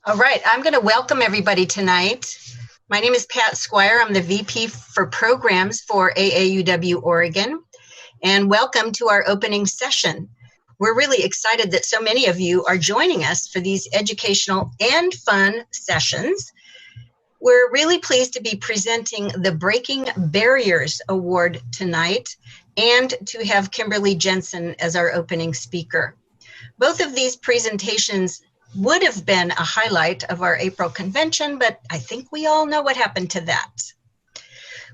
All right, I'm going to welcome everybody tonight. My name is Pat Squire. I'm the VP for Programs for AAUW Oregon, and welcome to our opening session. We're really excited that so many of you are joining us for these educational and fun sessions. We're really pleased to be presenting the Breaking Barriers Award tonight and to have Kimberly Jensen as our opening speaker. Both of these presentations would have been a highlight of our April convention, but I think we all know what happened to that.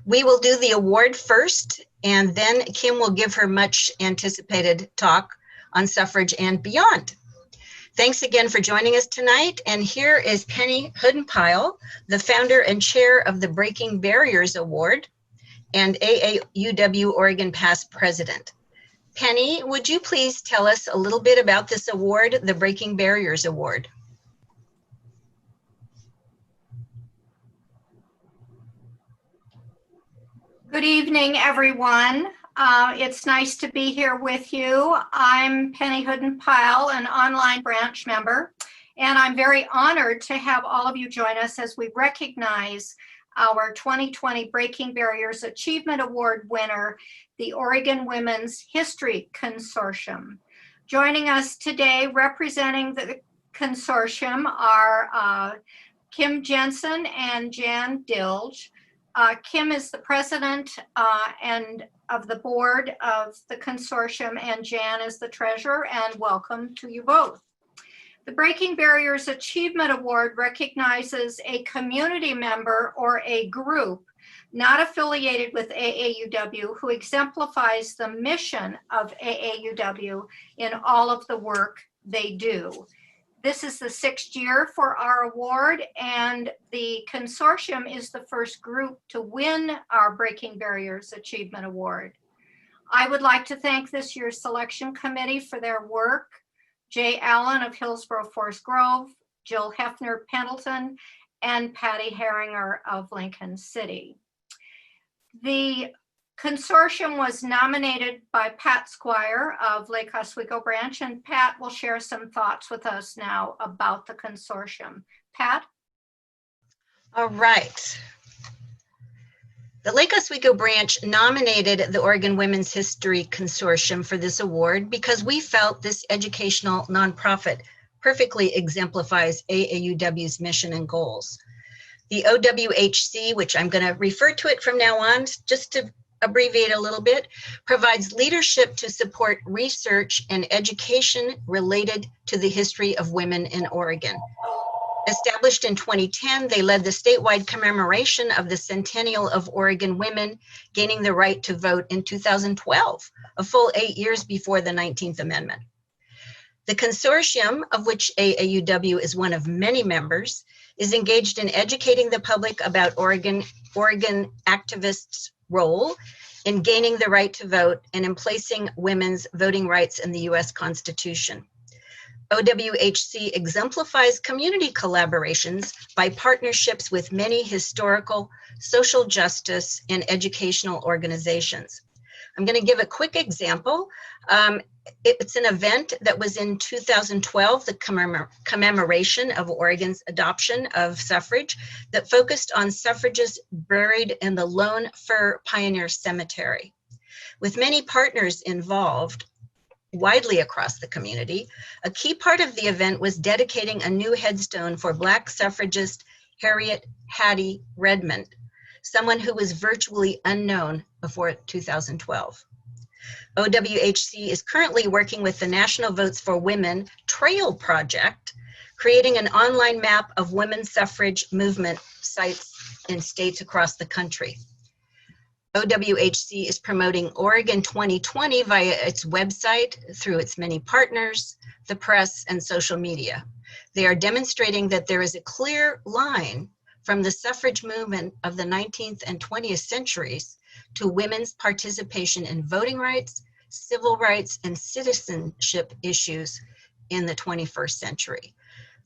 We will do the award first, and then Kim will give her much anticipated talk on suffrage and beyond. Thanks again for joining us tonight, and here is Penny Hoodenpyle, the founder and chair of the Breaking Barriers Award and AAUW Oregon past president. Penny, would you please tell us a little bit about this award, the Breaking Barriers Award? Good evening, everyone. It's nice to be here with you. I'm Penny Hoodenpyle, an online branch member, and I'm very honored to have all of you join us as we recognize our 2020 Breaking Barriers Achievement Award winner, the Oregon Women's History Consortium. Joining us today representing the consortium are Kim Jensen and Jan Dilge. Kim is the president and of the board of the consortium, and Jan is the treasurer, and welcome to you both. The Breaking Barriers Achievement Award recognizes a community member or a group not affiliated with AAUW who exemplifies the mission of AAUW in all of the work they do. This is the 6th year for our award, and the consortium is the first group to win our Breaking Barriers Achievement Award. I would like to thank this year's selection committee for their work, Jay Allen of Hillsborough Forest Grove, Jill Hefner Pendleton, and Patty Herringer of Lincoln City. The consortium was nominated by Pat Squire of Lake Oswego branch, and Pat will share some thoughts with us now about the consortium. Pat? All right. The Lake Oswego branch nominated the Oregon Women's History Consortium for this award because we felt this educational nonprofit perfectly exemplifies AAUW's mission and goals. The OWHC, which I'm going to refer to it from now on, just to abbreviate a little bit, provides leadership to support research and education related to the history of women in Oregon. Established in 2010, they led the statewide commemoration of the centennial of Oregon women gaining the right to vote in 2012, a full 8 years before the 19th Amendment. The consortium, of which AAUW is one of many members, is engaged in educating the public about Oregon activists' role in gaining the right to vote and in placing women's voting rights in the U.S. Constitution. OWHC exemplifies community collaborations by partnerships with many historical, social justice, and educational organizations. I'm going to give a quick example. It's an event that was in 2012, the commemoration of Oregon's adoption of suffrage, that focused on suffragists buried in the Lone Fir Pioneer Cemetery. With many partners involved widely across the community, a key part of the event was dedicating a new headstone for Black suffragist Harriet Hattie Redmond, someone who was virtually unknown before 2012. OWHC is currently working with the National Votes for Women Trail Project, creating an online map of women's suffrage movement sites in states across the country. OWHC is promoting Oregon 2020 via its website, through its many partners, the press, and social media. They are demonstrating that there is a clear line from the suffrage movement of the 19th and 20th centuries to women's participation in voting rights, civil rights, and citizenship issues in the 21st century.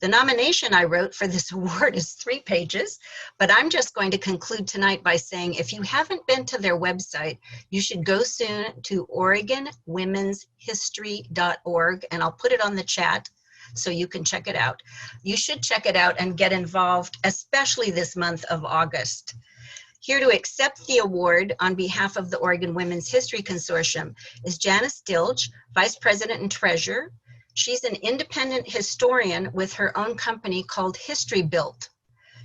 The nomination I wrote for this award is 3 pages, but I'm just going to conclude tonight by saying if you haven't been to their website, you should go soon to OregonWomen'sHistory.org, and I'll put it on the chat. so you can check it out. You should check it out and get involved, especially this month of August. Here to accept the award on behalf of the Oregon Women's History Consortium is Janice Dilge, Vice President and Treasurer. She's an independent historian with her own company called History Built.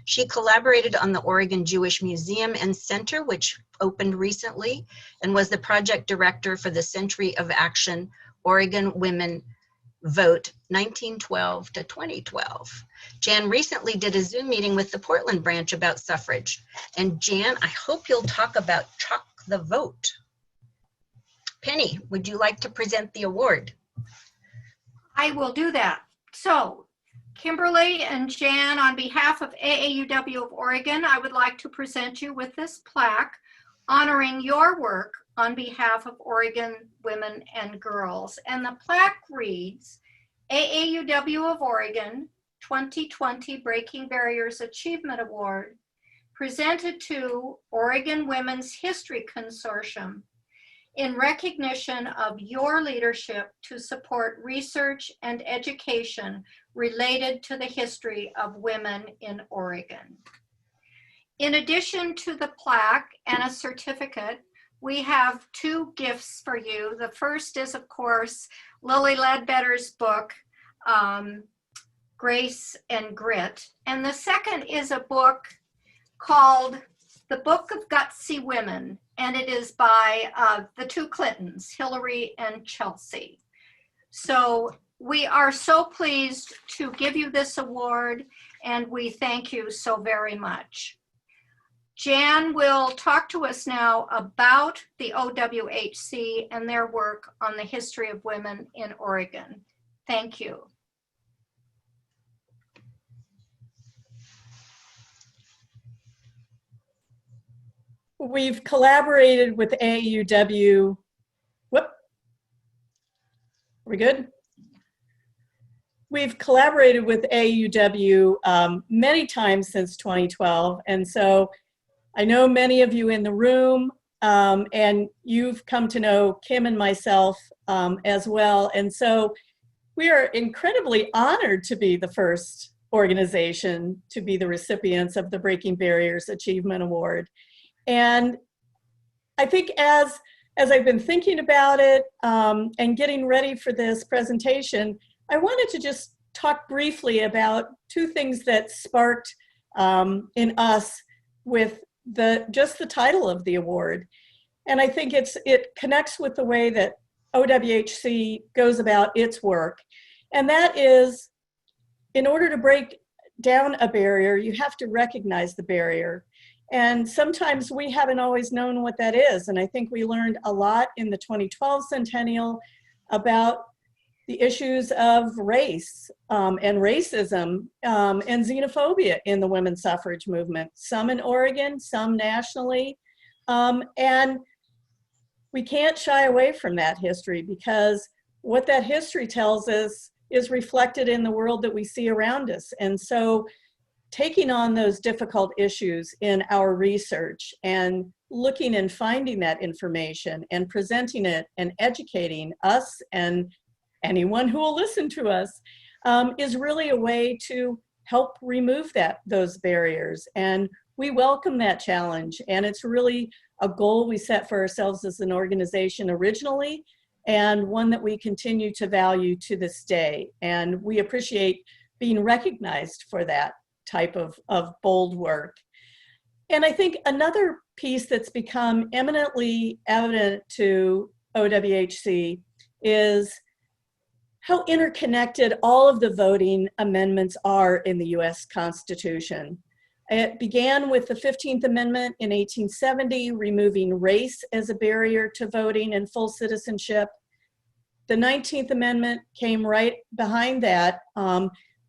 She collaborated on the Oregon Jewish Museum and Center, which opened recently, and was the project director for the Century of Action Oregon Women Vote 1912 to 2012. Jan recently did a Zoom meeting with the Portland branch about suffrage. And Jan, I hope you'll talk about Chalk the Vote. Penny, would you like to present the award? I will do that. So, Kimberly and Jan, on behalf of AAUW of Oregon, I would like to present you with this plaque honoring your work on behalf of Oregon women and girls. And the plaque reads, AAUW of Oregon 2020 Breaking Barriers Achievement Award, presented to Oregon Women's History Consortium in recognition of your leadership to support research and education related to the history of women in Oregon. In addition to the plaque and a certificate, we have two gifts for you. The first is, of course, Lily Ledbetter's book, Grace and Grit. And the second is a book called The Book of Gutsy Women, and it is by the two Clintons, Hillary and Chelsea. So we are so pleased to give you this award, and we thank you so very much. Jan will talk to us now about the OWHC and their work on the history of women in Oregon. Thank you. We've collaborated with AAUW. Whoop. Are we good? We've collaborated with AAUW many times since 2012. And so I know many of you in the room, and you've come to know Kim and myself as well. And so we are incredibly honored to be the first organization to be the recipients of the Breaking Barriers Achievement Award. And I think as I've been thinking about it and getting ready for this presentation, I wanted to just talk briefly about two things that sparked in us with just the title of the award. And I think it connects with the way that OWHC goes about its work. And that is, in order to break down a barrier, you have to recognize the barrier. And sometimes we haven't always known what that is. And I think we learned a lot in the 2012 centennial about the issues of race and racism and xenophobia in the women's suffrage movement, some in Oregon, some nationally. And we can't shy away from that history, because what that history tells us is reflected in the world that we see around us. And so taking on those difficult issues in our research and looking and finding that information and presenting it and educating us and anyone who will listen to us is really a way to help remove those barriers. And we welcome that challenge. And it's really a goal we set for ourselves as an organization originally, and one that we continue to value to this day. And we appreciate being recognized for that type of bold work. And I think another piece that's become eminently evident to OWHC is how interconnected all of the voting amendments are in the US Constitution. It began with the 15th Amendment in 1870, removing race as a barrier to voting and full citizenship. The 19th Amendment came right behind that,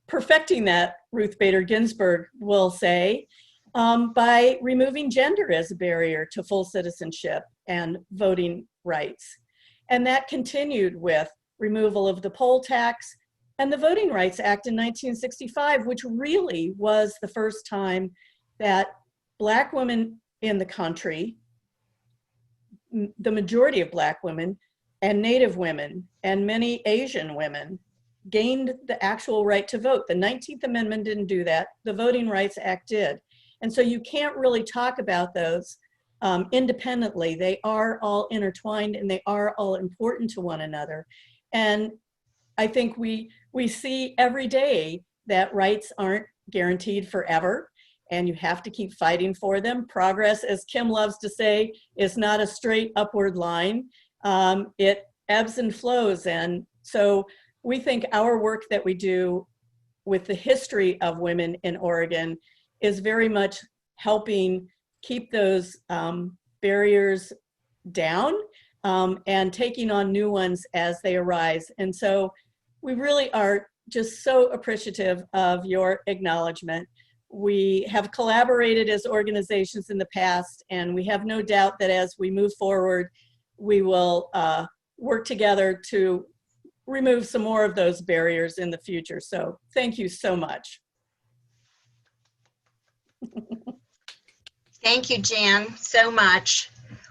perfecting that, Ruth Bader Ginsburg will say, by removing gender as a barrier to full citizenship and voting rights. And that continued with removal of the poll tax and the Voting Rights Act in 1965, which really was the first time that Black women in the country, the majority of Black women and Native women and many Asian women gained the actual right to vote. The 19th Amendment didn't do that. The Voting Rights Act did. And so you can't really talk about those independently. They are all intertwined and they are all important to one another. And I think we see every day that rights aren't guaranteed forever, and you have to keep fighting for them. Progress, as Kim loves to say, is not a straight upward line. It ebbs and flows. And so we think our work that we do with the history of women in Oregon is very much helping keep those barriers down and taking on new ones as they arise. And so we really are just so appreciative of your acknowledgement. We have collaborated as organizations in the past, and we have no doubt that as we move forward, we will work together to remove some more of those barriers in the future. So thank you so much. Thank you, Jan, so much.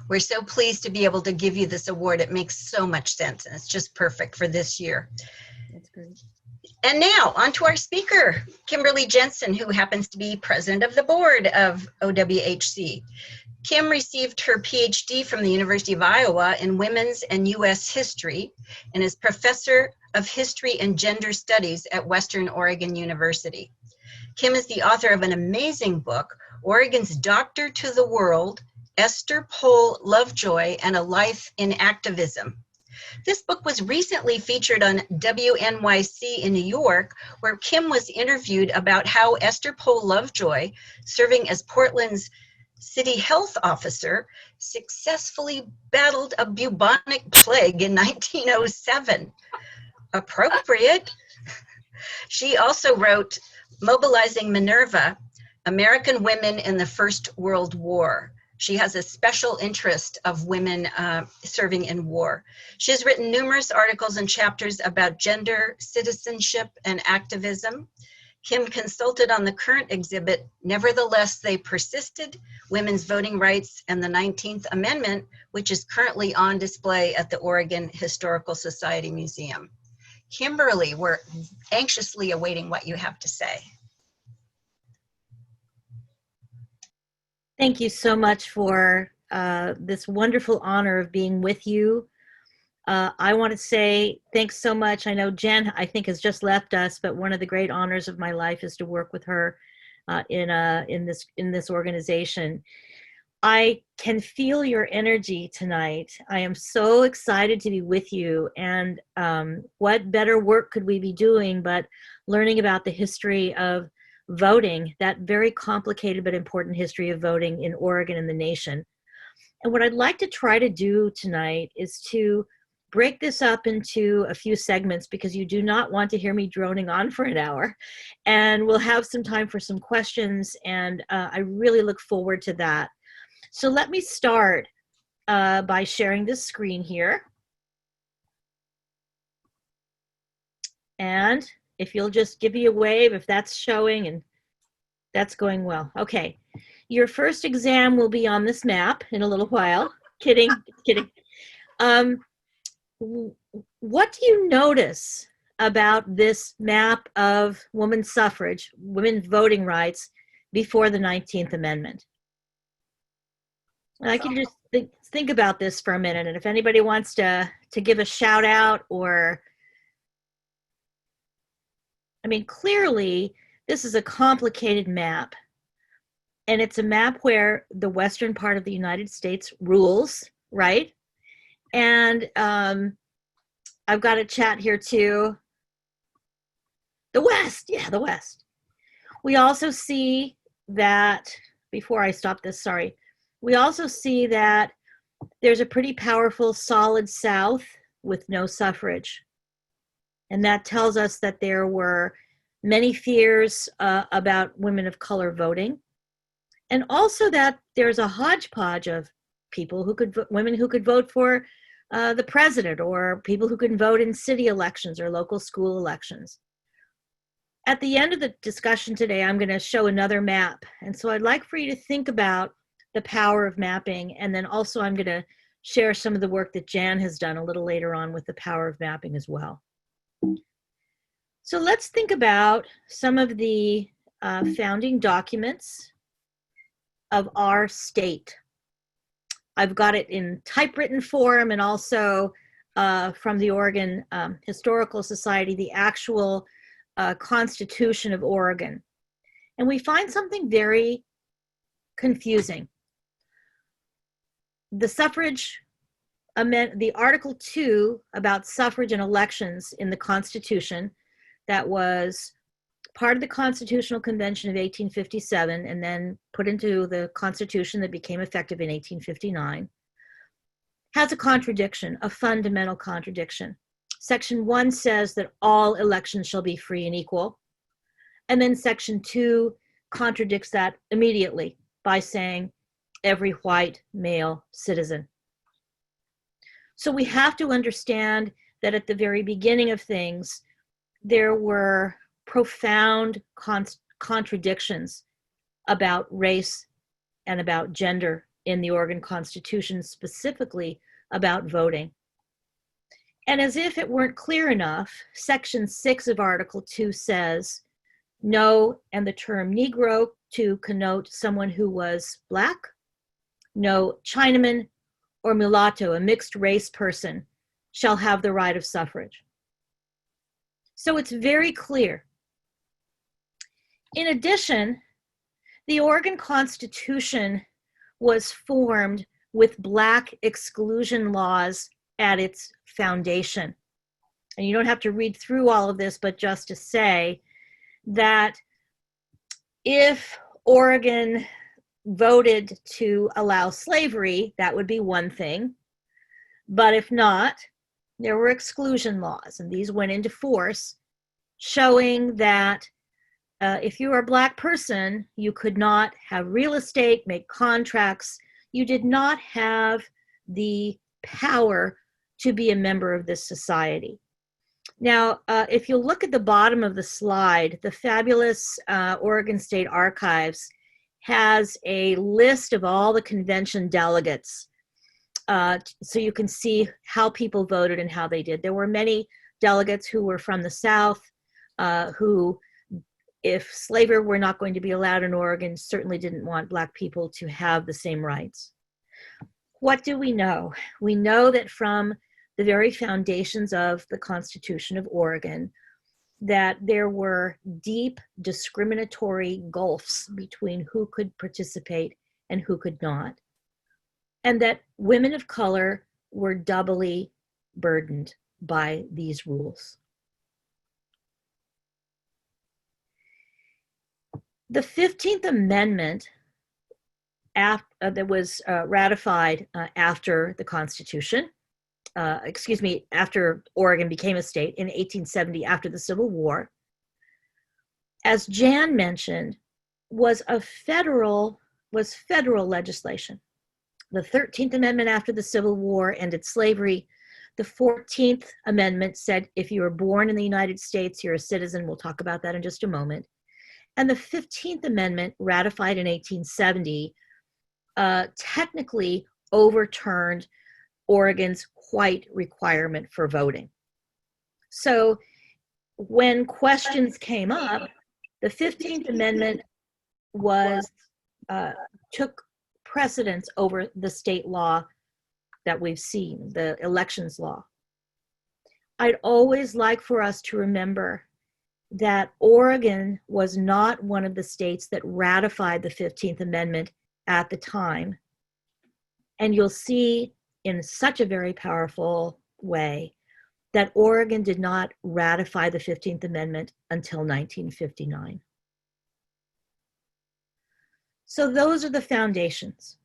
We're so pleased to be able to give you this award. It makes so much sense, and it's just perfect for this year. That's great. And now on to our speaker, Kimberly Jensen, who happens to be president of the board of OWHC. Kim received her PhD from the University of Iowa in Women's and U.S. History and is professor of history and gender studies at Western Oregon University. Kim is the author of an amazing book, Oregon's Doctor to the World, Esther Pohl Lovejoy and a Life in Activism. This book was recently featured on WNYC in New York, where Kim was interviewed about how Esther Pohl Lovejoy, serving as Portland's city health officer, successfully battled a bubonic plague in 1907. Appropriate. She also wrote Mobilizing Minerva, American Women in the First World War. She has a special interest of women serving in war. She has written numerous articles and chapters about gender, citizenship, and activism. Kim consulted on the current exhibit, Nevertheless They Persisted, Women's Voting Rights and the 19th Amendment, which is currently on display at the Oregon Historical Society Museum. Kimberly, we're anxiously awaiting what you have to say. Thank you so much for this wonderful honor of being with you. I want to say thanks so much. I know Jen, I think, has just left us, but one of the great honors of my life is to work with her in this organization. I can feel your energy tonight. I am so excited to be with you. And what better work could we be doing but learning about the history of voting, that very complicated but important history of voting in Oregon and the nation. And what I'd like to try to do tonight is to break this up into a few segments, because you do not want to hear me droning on for an hour. And we'll have some time for some questions, and I really look forward to that. So let me start by sharing this screen here. And if you'll just give me a wave if that's showing, and that's going well. Okay, your first exam will be on this map in a little while. Kidding, kidding. What do you notice about this map of women's suffrage, women's voting rights before the 19th Amendment? And I can just think about this for a minute, and if anybody wants to give a shout out, or I mean, clearly, this is a complicated map, and it's a map where the western part of the United States rules, right? And I've got a chat here too. The West, yeah, the West. We also see that, before I stop this, sorry, we also see that there's a pretty powerful solid South with no suffrage. And that tells us that there were many fears about women of color voting. And also that there's a hodgepodge of people who could, women who could vote for the president, or people who can vote in city elections or local school elections. At the end of the discussion today, I'm going to show another map. And so I'd like for you to think about the power of mapping. And then also I'm going to share some of the work that Jan has done a little later on with the power of mapping as well. So let's think about some of the founding documents of our state. I've got it in typewritten form and also from the Oregon Historical Society, the actual Constitution of Oregon. And we find something very confusing. The suffrage the Article 2 about suffrage and elections in the Constitution, that was part of the Constitutional Convention of 1857 and then put into the Constitution that became effective in 1859, has a contradiction, a fundamental contradiction. Section 1 says that all elections shall be free and equal. And then Section 2 contradicts that immediately by saying every white male citizen. So we have to understand that at the very beginning of things, there were profound contradictions about race and about gender in the Oregon Constitution, specifically about voting. And as if it weren't clear enough, Section 6 of Article 2 says, no, and the term Negro to connote someone who was Black, no Chinaman or mulatto, a mixed race person, shall have the right of suffrage. So it's very clear. In addition, the Oregon Constitution was formed with Black exclusion laws at its foundation. And you don't have to read through all of this, but just to say that if Oregon voted to allow slavery, that would be one thing. But if not, there were exclusion laws, and these went into force, showing that if you were a Black person, you could not have real estate, make contracts. You did not have the power to be a member of this society. Now, if you look at the bottom of the slide, the fabulous Oregon State Archives has a list of all the convention delegates, so you can see how people voted and how they did. There were many delegates who were from the South, who, if slavery were not going to be allowed in Oregon, certainly didn't want Black people to have the same rights. What do we know? We know that from the very foundations of the Constitution of Oregon, that there were deep discriminatory gulfs between who could participate and who could not, and that women of color were doubly burdened by these rules. The 15th Amendment that was ratified after the Constitution, after Oregon became a state in 1870 after the Civil War, as Jan mentioned, was federal legislation. The 13th Amendment after the Civil War ended slavery. The 14th Amendment said if you were born in the United States, you're a citizen. We'll talk about that in just a moment. And the 15th Amendment, ratified in 1870, technically overturned Oregon's white requirement for voting. So when questions came up, the 15th Amendment took precedence over the state law that we've seen, the elections law. I'd always like for us to remember that Oregon was not one of the states that ratified the 15th Amendment at the time. And you'll see in such a very powerful way that Oregon did not ratify the 15th Amendment until 1959. So those are the foundations.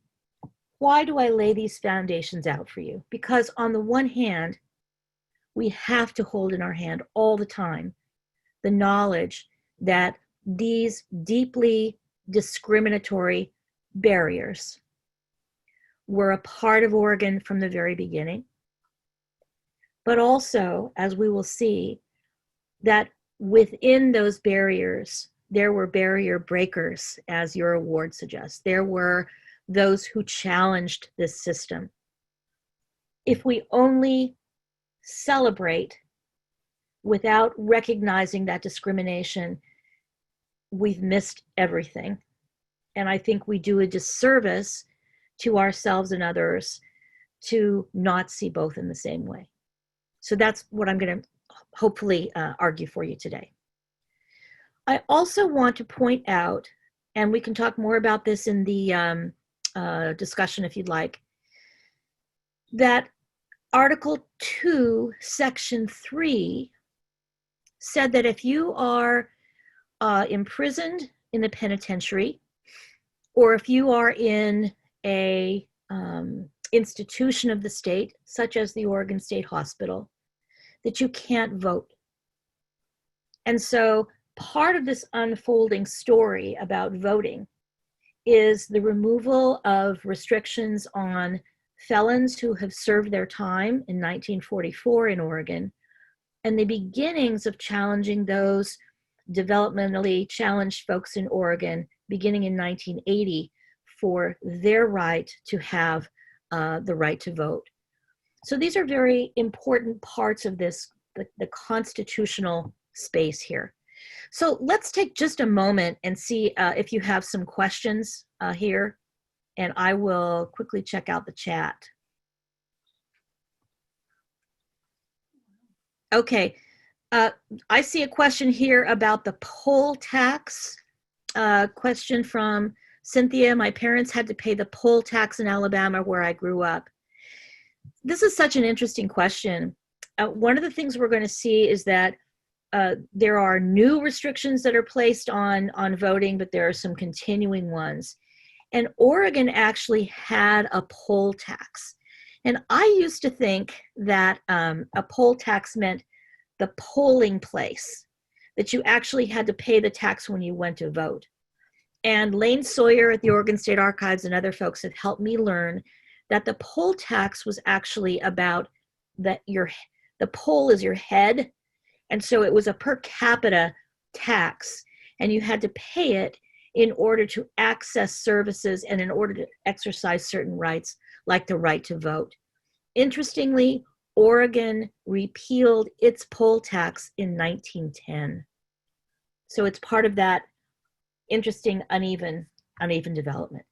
Why do I lay these foundations out for you? Because on the one hand, we have to hold in our hand all the time the knowledge that these deeply discriminatory barriers were a part of Oregon from the very beginning. But also, as we will see, that within those barriers, there were barrier breakers, as your award suggests. There were those who challenged this system. If we only celebrate without recognizing that discrimination, we've missed everything. And I think we do a disservice to ourselves and others to not see both in the same way. So that's what I'm going to hopefully argue for you today. I also want to point out, and we can talk more about this in the discussion if you'd like, that Article 2, Section 3 said that if you are imprisoned in the penitentiary, or if you are in a institution of the state, such as the Oregon State Hospital, that you can't vote. And so part of this unfolding story about voting is the removal of restrictions on felons who have served their time in 1944 in Oregon, and the beginnings of challenging those developmentally challenged folks in Oregon beginning in 1980 for their right to have the right to vote. So these are very important parts of this, the constitutional space here. So let's take just a moment and see if you have some questions here, and I will quickly check out the chat. Okay, I see a question here about the poll tax. Question from Cynthia. My parents had to pay the poll tax in Alabama where I grew up. This is such an interesting question. One of the things we're going to see is that there are new restrictions that are placed on voting, but there are some continuing ones. And Oregon actually had a poll tax. And I used to think that a poll tax meant the polling place, that you actually had to pay the tax when you went to vote. And Lane Sawyer at the Oregon State Archives and other folks have helped me learn that the poll tax was actually about the poll is your head. And so it was a per capita tax, and you had to pay it in order to access services and in order to exercise certain rights, like the right to vote. Interestingly, Oregon repealed its poll tax in 1910. So it's part of that interesting uneven development.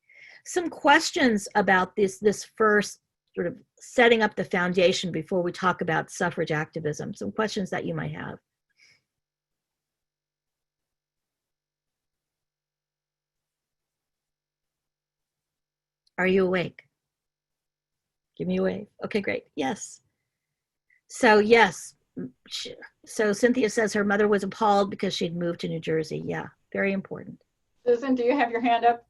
Some questions about this first sort of setting up the foundation before we talk about suffrage activism. Some questions that you might have. Are you awake? Give me a wave. Okay, great. Yes. So yes. So Cynthia says her mother was appalled because she'd moved to New Jersey. Yeah, very important. Susan, do you have your hand up?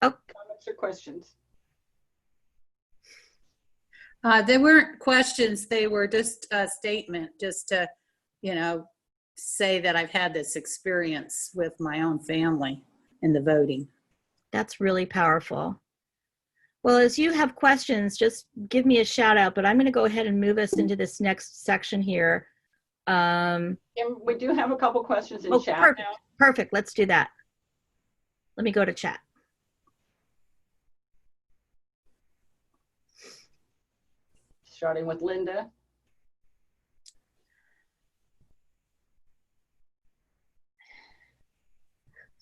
Oh. Comments or questions? They weren't questions. They were just a statement, just to, say that I've had this experience with my own family in the voting. That's really powerful. Well, as you have questions, just give me a shout out, but I'm going to go ahead and move us into this next section here. And we do have a couple questions in chat perfect. now. Perfect. Let's do that. Let me go to chat. Starting with Linda.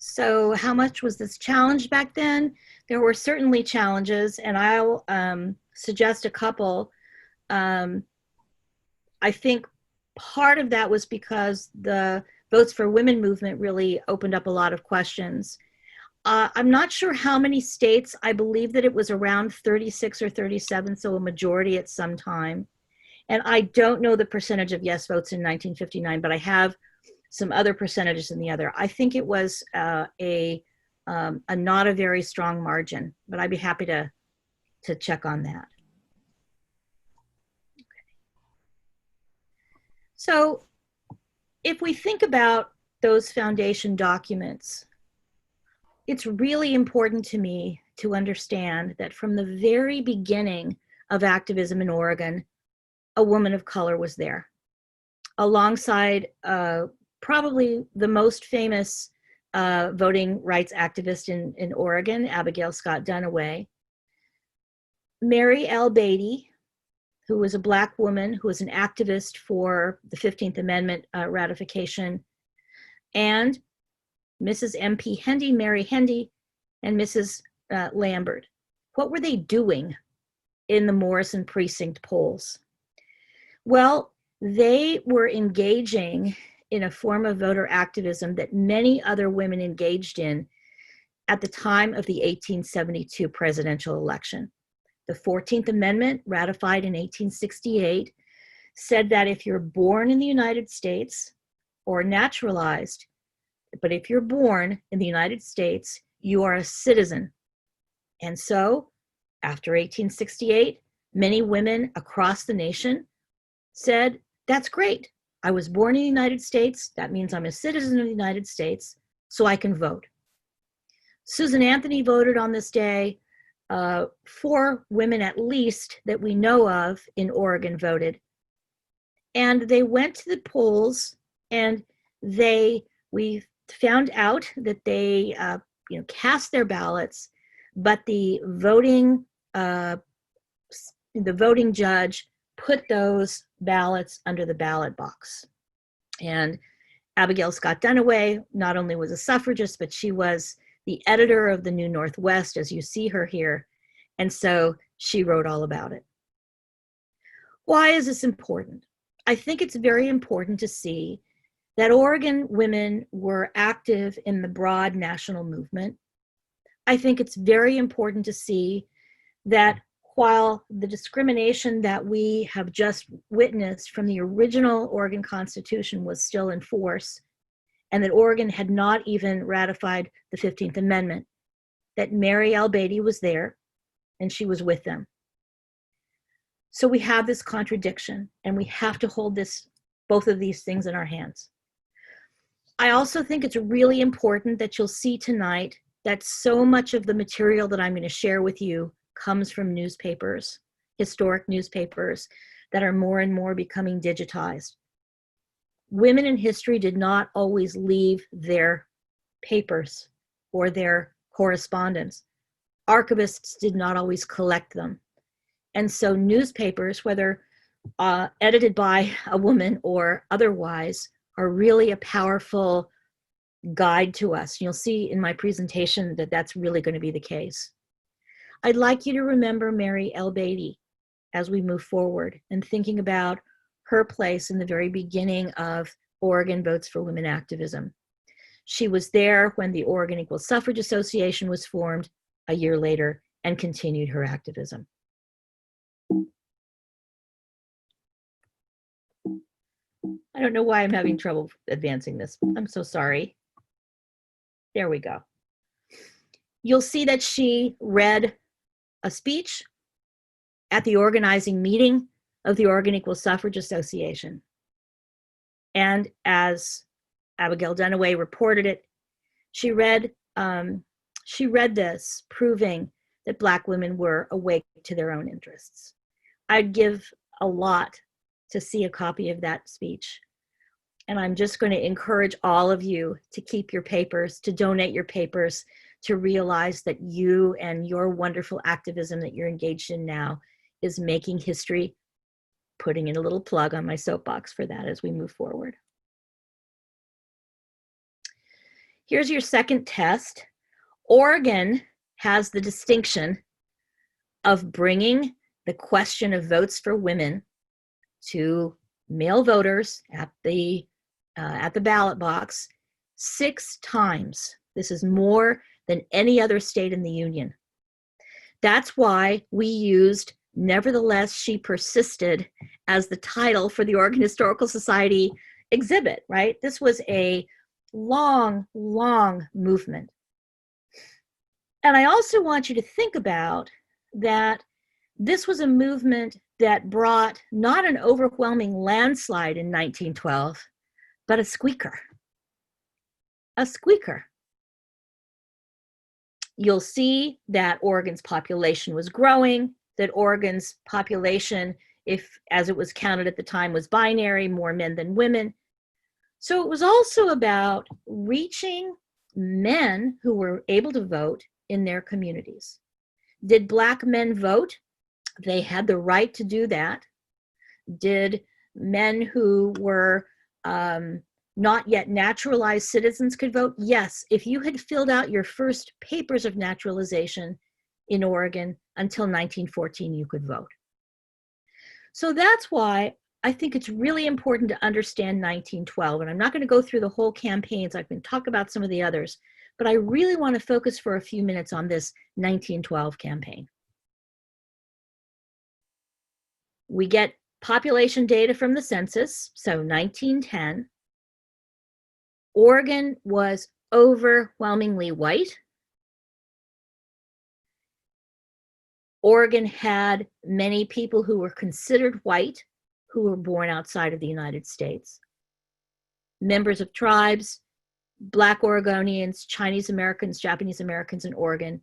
So how much was this challenge back then? There were certainly challenges, and I'll suggest a couple. I think part of that was because the Votes for Women movement really opened up a lot of questions. I'm not sure how many states. I believe that it was around 36 or 37, so a majority at some time. And I don't know the percentage of yes votes in 1959, but I have some other percentages in the other. I think it was a not a very strong margin, but I'd be happy to check on that. Okay. So if we think about those foundation documents, it's really important to me to understand that from the very beginning of activism in Oregon, a woman of color was there, alongside probably the most famous voting rights activist in Oregon, Abigail Scott Duniway. Mary L. Beatty, who was a Black woman who was an activist for the 15th Amendment ratification, and Mrs. M.P. Hendy, Mary Hendy, and Mrs. Lambert. What were they doing in the Morrison precinct polls? Well, they were engaging in a form of voter activism that many other women engaged in at the time of the 1872 presidential election. The 14th Amendment, ratified in 1868, said that if you're born in the United States or naturalized, but if you're born in the United States, you are a citizen. And so, after 1868, many women across the nation said, that's great. I was born in the United States. That means I'm a citizen of the United States, so I can vote. Susan Anthony voted on this day. 4 women at least that we know of in Oregon voted. And they went to the polls, and we found out that they cast their ballots, but the voting judge put those ballots under the ballot box. And Abigail Scott Duniway not only was a suffragist, but she was the editor of the New Northwest, as you see her here. And so she wrote all about it. Why is this important? I think it's very important to see that Oregon women were active in the broad national movement. I think it's very important to see that while the discrimination that we have just witnessed from the original Oregon Constitution was still in force, and that Oregon had not even ratified the 15th Amendment, that Mary L. Beatty was there and she was with them. So we have this contradiction, and we have to hold both of these things in our hands. I also think it's really important that you'll see tonight that so much of the material that I'm going to share with you comes from newspapers, historic newspapers that are more and more becoming digitized. Women in history did not always leave their papers or their correspondence. Archivists did not always collect them. And so newspapers, whether edited by a woman or otherwise, are really a powerful guide to us. You'll see in my presentation that that's really going to be the case. I'd like you to remember Mary L. Beatty as we move forward and thinking about her place in the very beginning of Oregon Votes for Women activism. She was there when the Oregon Equal Suffrage Association was formed a year later and continued her activism. I don't know why I'm having trouble advancing this. I'm so sorry. There we go. You'll see that she read a speech at the organizing meeting of the Oregon Equal Suffrage Association. And as Abigail Duniway reported it, she read this, proving that Black women were awake to their own interests. I'd give a lot to see a copy of that speech. And I'm just going to encourage all of you to keep your papers, to donate your papers, to realize that you and your wonderful activism that you're engaged in now is making history, putting in a little plug on my soapbox for that as we move forward. Here's your second test. Oregon has the distinction of bringing the question of votes for women to male voters at the ballot box 6 times. This is more than any other state in the union. That's why we used "Nevertheless, She Persisted" as the title for the Oregon Historical Society exhibit, right? This was a long, long movement. And I also want you to think about that this was a movement that brought not an overwhelming landslide in 1912, but a squeaker. A squeaker. You'll see that Oregon's population was growing, that Oregon's population, as it was counted at the time, was binary, more men than women. So it was also about reaching men who were able to vote in their communities. Did Black men vote They had the right to do that. Did men who were not yet naturalized citizens could vote? Yes, if you had filled out your first papers of naturalization in Oregon until 1914, you could vote. So that's why I think it's really important to understand 1912. And I'm not going to go through the whole campaigns. I can talk about some of the others, but I really want to focus for a few minutes on this 1912 campaign. We get population data from the census, so 1910. Oregon was overwhelmingly white. Oregon had many people who were considered white who were born outside of the United States. Members of tribes, Black Oregonians, Chinese Americans, Japanese Americans in Oregon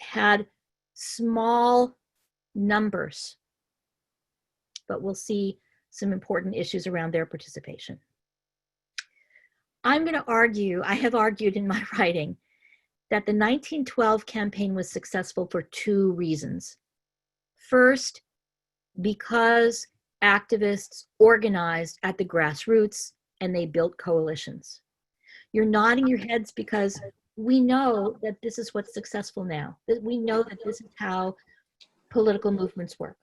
had small numbers, but we'll see some important issues around their participation. I'm going to argue, I have argued in my writing, that the 1912 campaign was successful for two reasons. First, because activists organized at the grassroots and they built coalitions. You're nodding your heads because we know that this is what's successful now. That we know that this is how political movements work.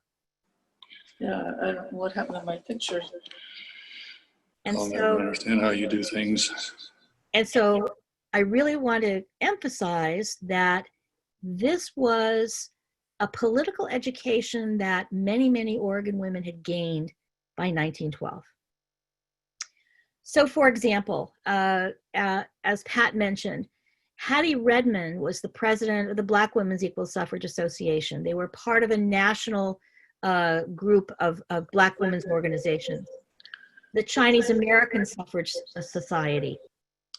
Yeah, I don't know what happened to my picture. And I'll never understand how you do things. And so I really want to emphasize that this was a political education that many, many Oregon women had gained by 1912. So for example, as Pat mentioned, Hattie Redmond was the president of the Black Women's Equal Suffrage Association. They were part of a national group of Black women's organizations. The Chinese American Suffrage Society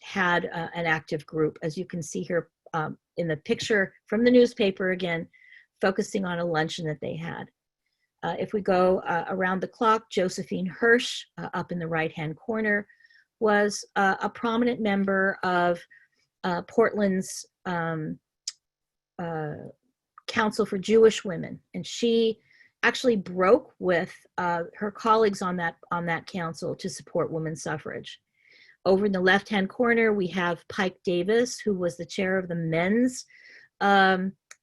had an active group, as you can see here in the picture from the newspaper, again, focusing on a luncheon that they had. If we go around the clock, Josephine Hirsch, up in the right-hand corner, was a prominent member of Portland's Council for Jewish Women, and she actually broke with her colleagues on that council to support women's suffrage. Over in the left-hand corner, we have Pike Davis, who was the chair of the Men's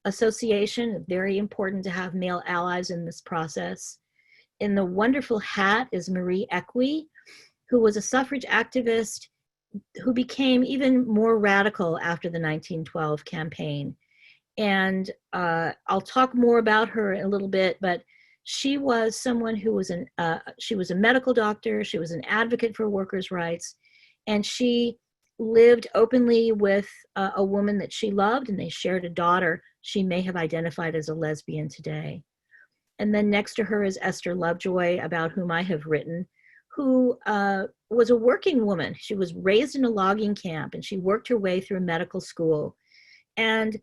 Association. Very important to have male allies in this process. In the wonderful hat is Marie Equi, who was a suffrage activist who became even more radical after the 1912 campaign. And I'll talk more about her in a little bit, but she was someone who was she was a medical doctor, she was an advocate for workers' rights, and she lived openly with a woman that she loved, and they shared a daughter. She may have identified as a lesbian today. And then next to her is Esther Lovejoy, about whom I have written, who was a working woman. She was raised in a logging camp, and she worked her way through medical school and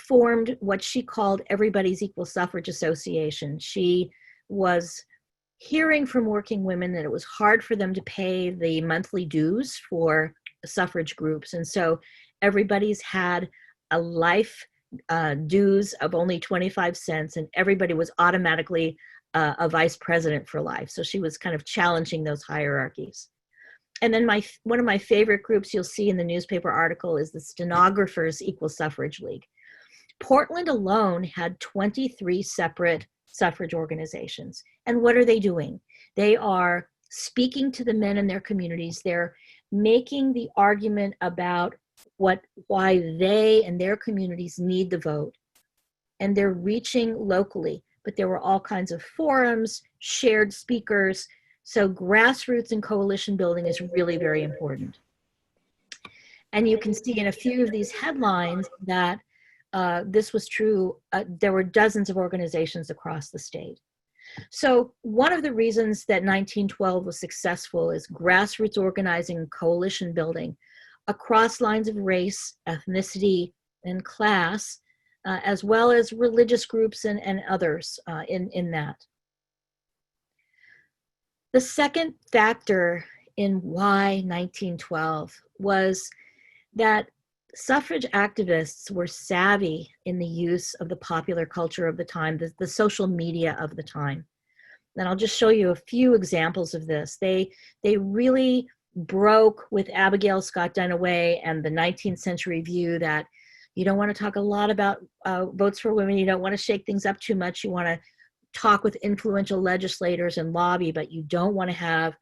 formed what she called Everybody's Equal Suffrage Association. She was hearing from working women that it was hard for them to pay the monthly dues for suffrage groups. And so everybody's had a life dues of only 25 cents, and everybody was automatically a vice president for life. So she was kind of challenging those hierarchies. And then one of my favorite groups you'll see in the newspaper article is the Stenographers Equal Suffrage League. Portland alone had 23 separate suffrage organizations. And what are they doing? They are speaking to the men in their communities. They're making the argument about why they and their communities need the vote. And they're reaching locally, but there were all kinds of forums, shared speakers. So grassroots and coalition building is really very important. And you can see in a few of these headlines that this was true. There were dozens of organizations across the state. So one of the reasons that 1912 was successful is grassroots organizing and coalition building across lines of race, ethnicity, and class, as well as religious groups and others in that. The second factor in why 1912 was that suffrage activists were savvy in the use of the popular culture of the time, the social media of the time. And I'll just show you a few examples of this. They really broke with Abigail Scott Duniway and the 19th century view that you don't want to talk a lot about votes for women. You don't want to shake things up too much. You want to talk with influential legislators and lobby, but you don't want to have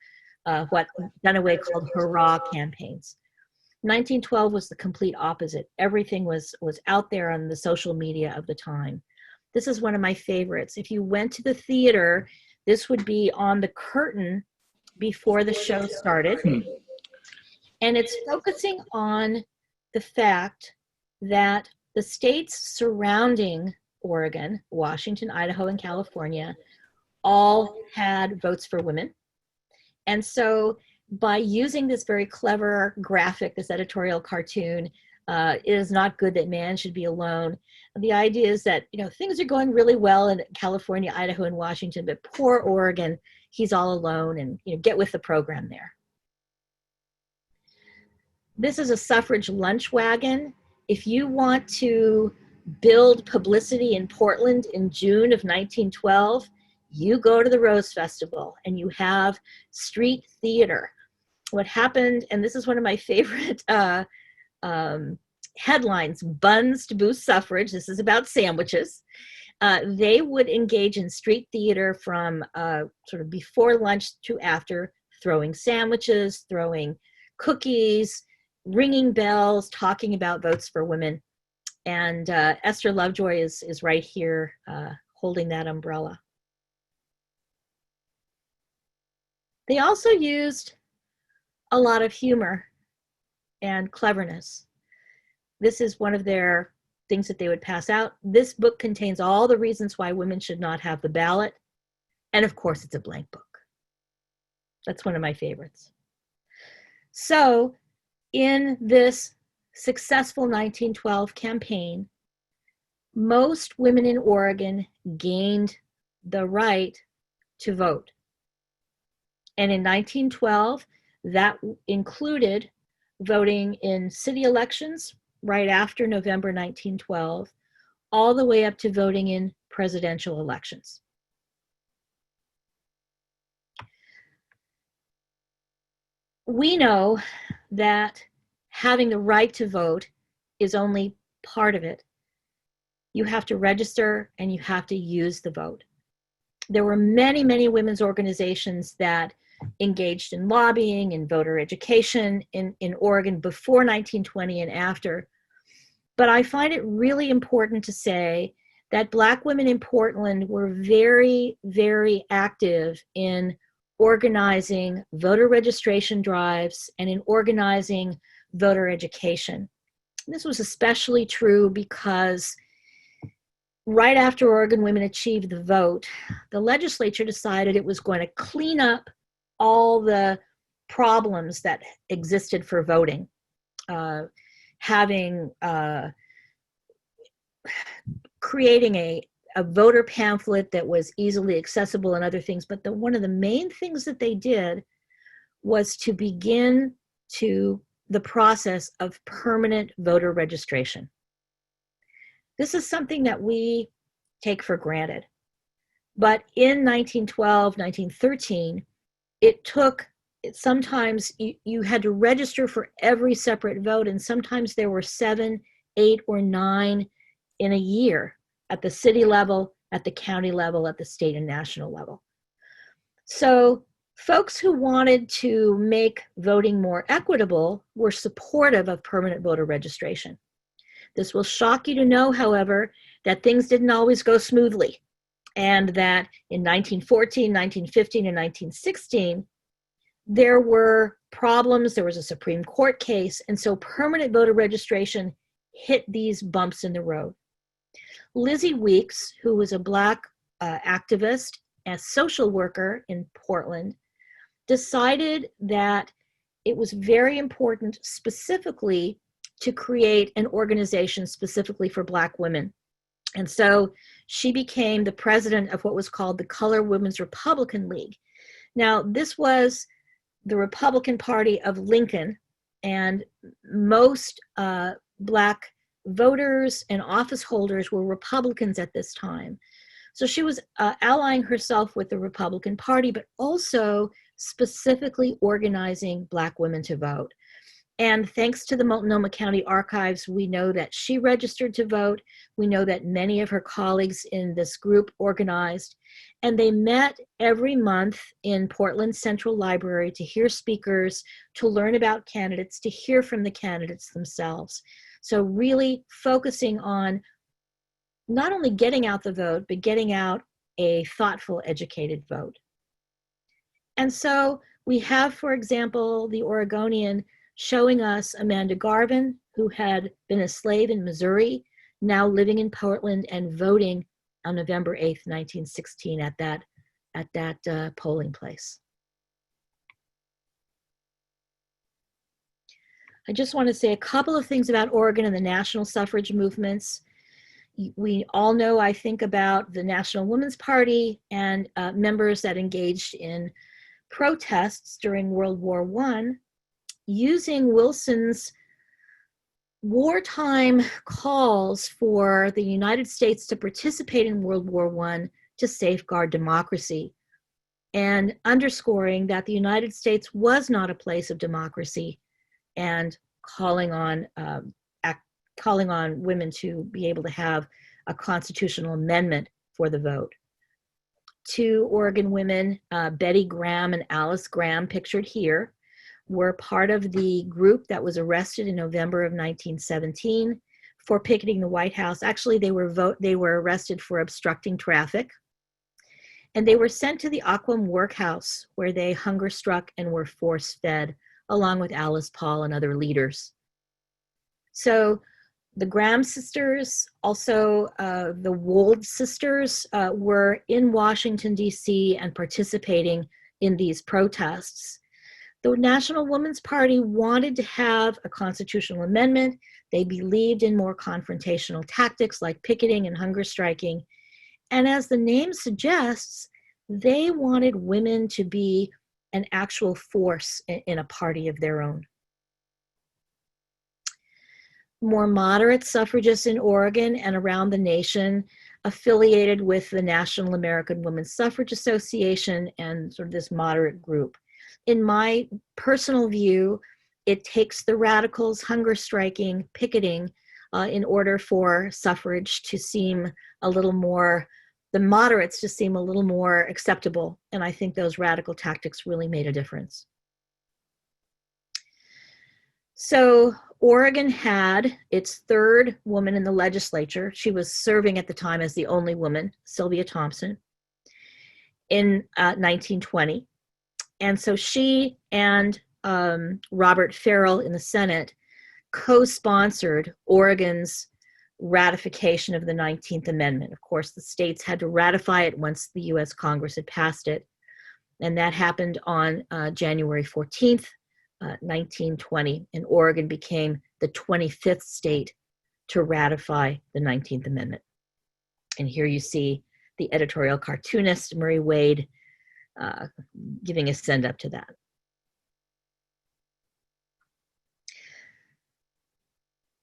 what Duniway called hurrah campaigns. 1912 was the complete opposite. Everything was out there on the social media of the time. This is one of my favorites. If you went to the theater, this would be on the curtain before the show started. And it's focusing on the fact that the states surrounding Oregon, Washington, Idaho, and California all had votes for women. And so by using this very clever graphic, this editorial cartoon, it is not good that man should be alone. The idea is that, you know, things are going really well in California, Idaho, and Washington, but poor Oregon, he's all alone, and, you know, get with the program there. This is a suffrage lunch wagon. If you want to build publicity in Portland in June of 1912, you go to the Rose Festival and you have street theater. What happened, and this is one of my favorite headlines, Buns to Boost Suffrage. This is about sandwiches. They would engage in street theater from sort of before lunch to after, throwing sandwiches, throwing cookies, ringing bells, talking about votes for women. And Esther Lovejoy is right here holding that umbrella. They also used a lot of humor and cleverness. This is one of their things that they would pass out. This book contains all the reasons why women should not have the ballot. And of course, it's a blank book. That's one of my favorites. So in this successful 1912 campaign, most women in Oregon gained the right to vote. And in 1912, that included voting in city elections right after November 1912, all the way up to voting in presidential elections. We know that having the right to vote is only part of it. You have to register and you have to use the vote. There were many, many women's organizations that engaged in lobbying and voter education in Oregon before 1920 and after. But I find it really important to say that Black women in Portland were very, very active in organizing voter registration drives and in organizing voter education. This was especially true because right after Oregon women achieved the vote, the legislature decided it was going to clean up all the problems that existed for voting, creating a voter pamphlet that was easily accessible and other things. But one of the main things that they did was to begin the process of permanent voter registration. This is something that we take for granted. But in 1912, 1913, sometimes you had to register for every separate vote, and sometimes there were 7, 8, or 9 in a year at the city level, at the county level, at the state and national level. So folks who wanted to make voting more equitable were supportive of permanent voter registration. This will shock you to know, however, that things didn't always go smoothly, and that in 1914, 1915, and 1916, there were problems. There was a Supreme Court case, and so permanent voter registration hit these bumps in the road. Lizzie Weeks, who was a Black activist and social worker in Portland, decided that it was very important specifically to create an organization specifically for Black women. And so she became the president of what was called the Colored Women's Republican League. Now, this was the Republican Party of Lincoln, and most Black voters and office holders were Republicans at this time. So she was allying herself with the Republican Party, but also specifically organizing Black women to vote. And thanks to the Multnomah County Archives, we know that she registered to vote. We know that many of her colleagues in this group organized, and they met every month in Portland Central Library to hear speakers, to learn about candidates, to hear from the candidates themselves. So really focusing on not only getting out the vote, but getting out a thoughtful, educated vote. And so we have, for example, the Oregonian showing us Amanda Garvin, who had been a slave in Missouri, now living in Portland and voting on November 8th, 1916 at that polling place. I just want to say a couple of things about Oregon and the national suffrage movements. We all know, I think, about the National Women's Party and members that engaged in protests during World War I, using Wilson's wartime calls for the United States to participate in World War I to safeguard democracy, and underscoring that the United States was not a place of democracy, and calling on women to be able to have a constitutional amendment for the vote. Two Oregon women, Betty Graham and Alice Graham, pictured here, were part of the group that was arrested in November of 1917 for picketing the White House. Actually, they were arrested for obstructing traffic, and they were sent to the Occoquan workhouse, where they hunger struck and were force-fed, along with Alice Paul and other leaders. So the Graham sisters, also the Wold sisters, were in Washington, D.C. and participating in these protests. The National Women's Party wanted to have a constitutional amendment. They believed in more confrontational tactics like picketing and hunger striking. And as the name suggests, they wanted women to be an actual force in a party of their own. More moderate suffragists in Oregon and around the nation affiliated with the National American Women's Suffrage Association and sort of this moderate group. In my personal view, it takes the radicals hunger striking, picketing, in order for suffrage to seem a little more, the moderates to seem a little more acceptable. And I think those radical tactics really made a difference. So Oregon had its third woman in the legislature. She was serving at the time as the only woman, Sylvia Thompson, in 1920. And so she and Robert Farrell in the Senate co-sponsored Oregon's ratification of the 19th Amendment. Of course, the states had to ratify it once the US Congress had passed it. And that happened on January 14th, 1920. And Oregon became the 25th state to ratify the 19th Amendment. And here you see the editorial cartoonist, Murray Wade, giving a send up to that.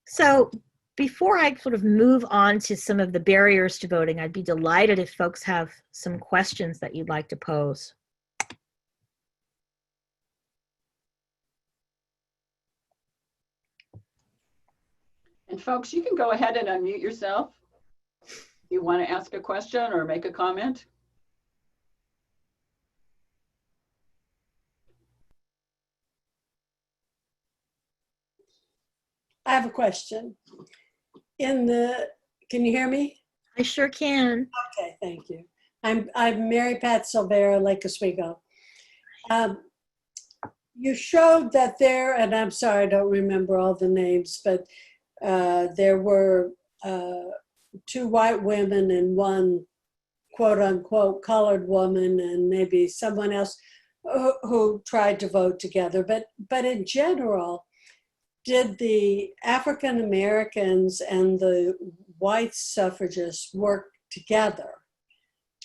So before I sort of move on to some of the barriers to voting, I'd be delighted if folks have some questions that you'd like to pose. And folks, you can go ahead and unmute yourself if you want to ask a question or make a comment. I have a question. Can you hear me? I sure can. Okay, thank you. I'm Mary Pat Silvera, Lake Oswego. You showed that there, and I'm sorry, I don't remember all the names, but there were two white women and one quote unquote colored woman and maybe someone else who tried to vote together. But in general, did the African Americans and the white suffragists work together,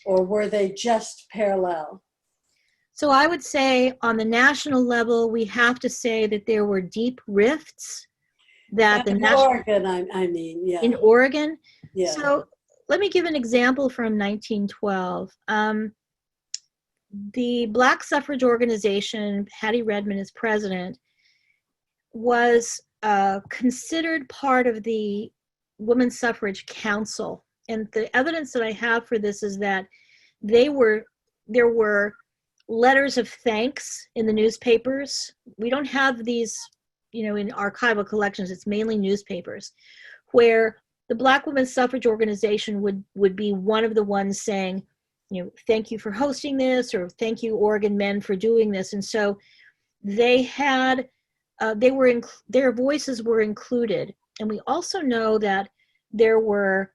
or were they just parallel? So I would say on the national level, we have to say that there were deep rifts that the In national Oregon, I mean, yeah. in Oregon. Yeah. So let me give an example from 1912. The Black suffrage organization, Hattie Redmond as president, was considered part of the Women's Suffrage Council. And the evidence that I have for this is that there were letters of thanks in the newspapers. We don't have these, in archival collections. It's mainly newspapers, where the Black Women's Suffrage Organization would be one of the ones saying, thank you for hosting this, or thank you, Oregon men, for doing this. And so they had, their voices were included. And we also know that there were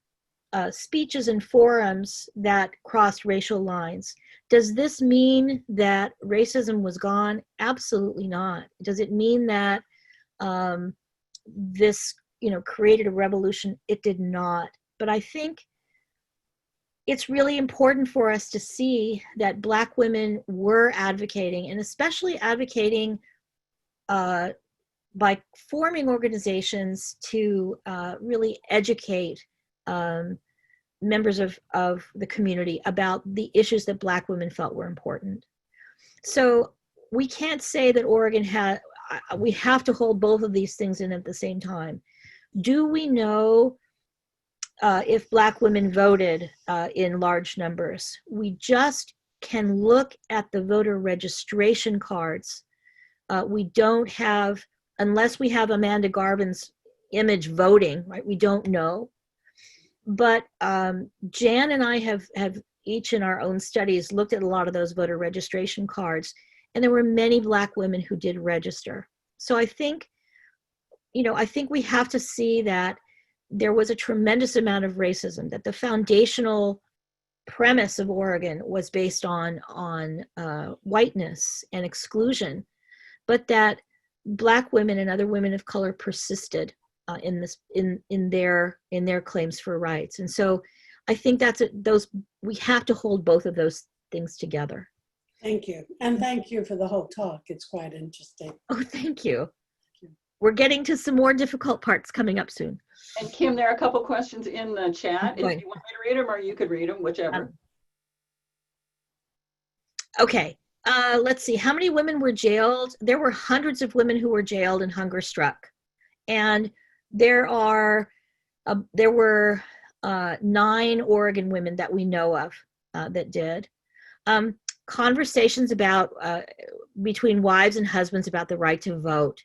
speeches and forums that crossed racial lines. Does this mean that racism was gone? Absolutely not. Does it mean that this, created a revolution? It did not. But I think it's really important for us to see that Black women were advocating, and especially advocating by forming organizations to really educate members of the community about the issues that Black women felt were important. So we can't say that Oregon we have to hold both of these things in at the same time. Do we know if Black women voted in large numbers? We just can look at the voter registration cards. We don't have, unless we have Amanda Garvin's image voting, right? We don't know. But Jan and I have each in our own studies looked at a lot of those voter registration cards, and there were many Black women who did register. So I think we have to see that there was a tremendous amount of racism, that the foundational premise of Oregon was based on whiteness and exclusion, but that Black women and other women of color persisted in their claims for rights. And so I think we have to hold both of those things together. Thank you. And thank you for the whole talk. It's quite interesting. Oh, thank you. We're getting to some more difficult parts coming up soon. And Kim, there are a couple questions in the chat. If you want me to read them, or you could read them, whichever. Okay. Let's see. How many women were jailed? There were hundreds of women who were jailed and hunger struck. And there were 9 Oregon women that we know of that did. Conversations between wives and husbands about the right to vote.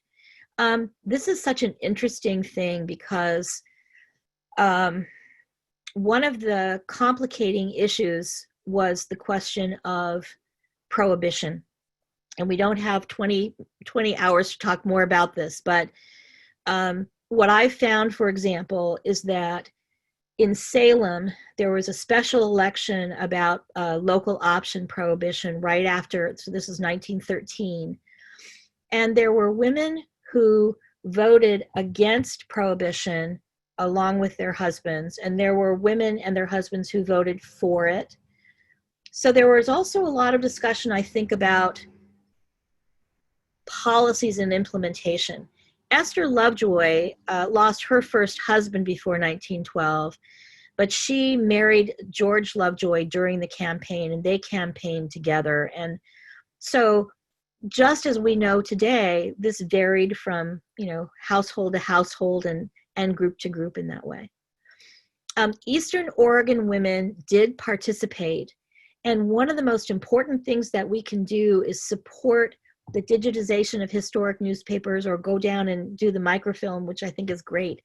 This is such an interesting thing because one of the complicating issues was the question of prohibition. And we don't have 20 hours to talk more about this, but what I found, for example, is that in Salem, there was a special election about local option prohibition right after, so this is 1913. And there were women who voted against prohibition along with their husbands, and there were women and their husbands who voted for it. So there was also a lot of discussion, I think, about policies and implementation. Esther Lovejoy lost her first husband before 1912, but she married George Lovejoy during the campaign, and they campaigned together. And so just as we know today, this varied from, household to household and group to group in that way. Eastern Oregon women did participate. And one of the most important things that we can do is support the digitization of historic newspapers, or go down and do the microfilm, which I think is great,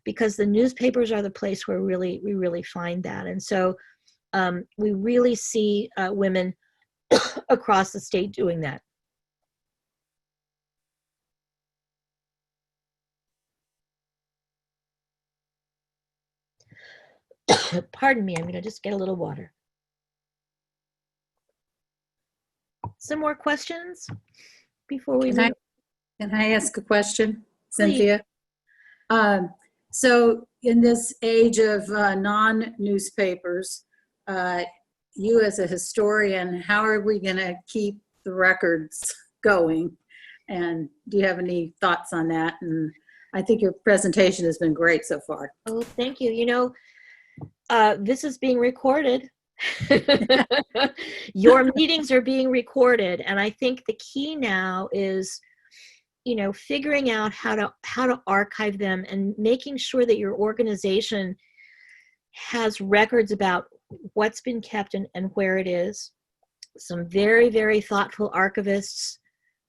because the newspapers are the place where we really find that. And so we really see women across the state doing that. Pardon me, I'm going to just get a little water. Some more questions before we move? Can I ask a question, Cynthia? So in this age of non-newspapers, you as a historian, how are we going to keep the records going? And do you have any thoughts on that? And I think your presentation has been great so far. Oh, thank you. You know, this is being recorded. Your meetings are being recorded, and I think the key now is, you know, figuring out how to archive them and making sure that your organization has records about what's been kept and where it is. Some very, very thoughtful archivists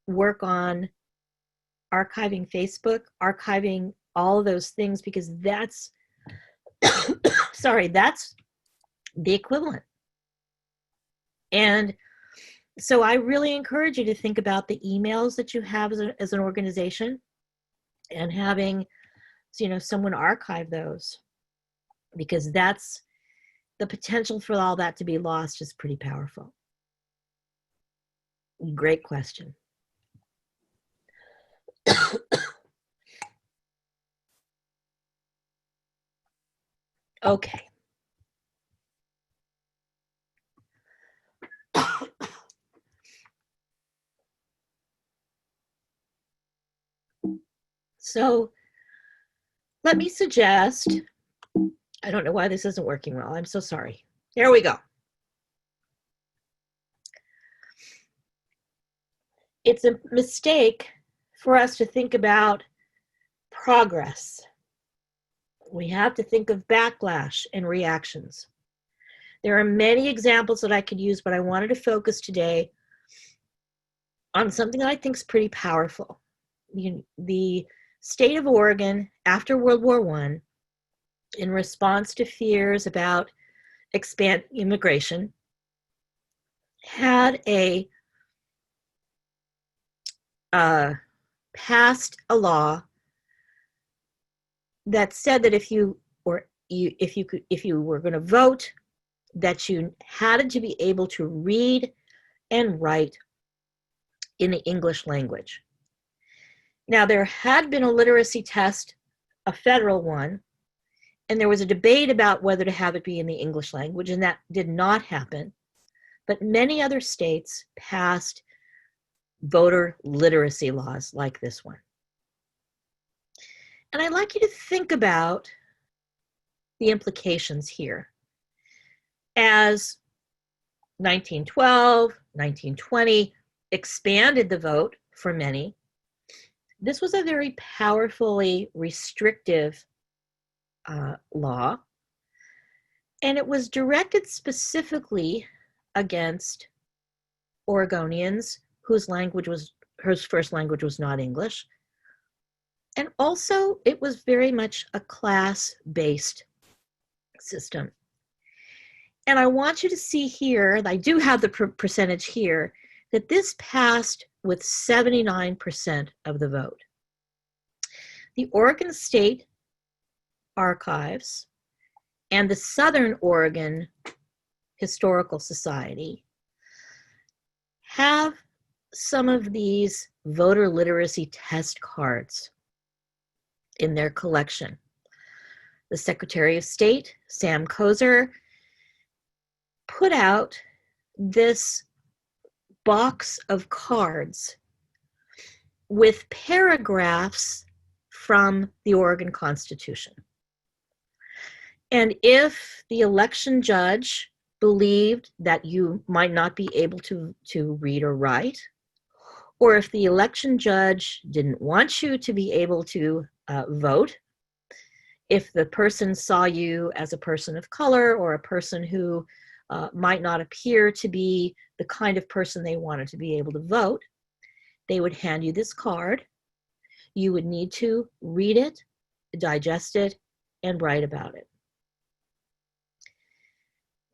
work on archiving Facebook, archiving all of those things, because that's, sorry, that's the equivalent. And so I really encourage you to think about the emails that you have as an organization, and having, you know, someone archive those, because that's the potential for all that to be lost is pretty powerful. Great question. Okay. So let me suggest, I don't know why this isn't working well. I'm so sorry. There we go. It's a mistake for us to think about progress. We have to think of backlash and reactions. There are many examples that I could use, but I wanted to focus today on something that I think is pretty powerful. The state of Oregon after World War I, in response to fears about immigration, had passed a law that said that if you were going to vote, that you had to be able to read and write in the English language. Now, there had been a literacy test, a federal one, and there was a debate about whether to have it be in the English language, and that did not happen. But many other states passed voter literacy laws like this one. And I'd like you to think about the implications here. As 1912, 1920 expanded the vote for many, this was a very powerfully restrictive law, and it was directed specifically against Oregonians whose first language was not English. And also, it was very much a class-based system. And I want you to see here, I do have the percentage here, that this passed with 79% of the vote. The Oregon State Archives and the Southern Oregon Historical Society have some of these voter literacy test cards in their collection. The Secretary of State, Sam Kozer, put out this box of cards with paragraphs from the Oregon Constitution. And if the election judge believed that you might not be able to read or write, or if the election judge didn't want you to be able to vote, if the person saw you as a person of color or a person who might not appear to be the kind of person they wanted to be able to vote, they would hand you this card. You would need to read it, digest it, and write about it.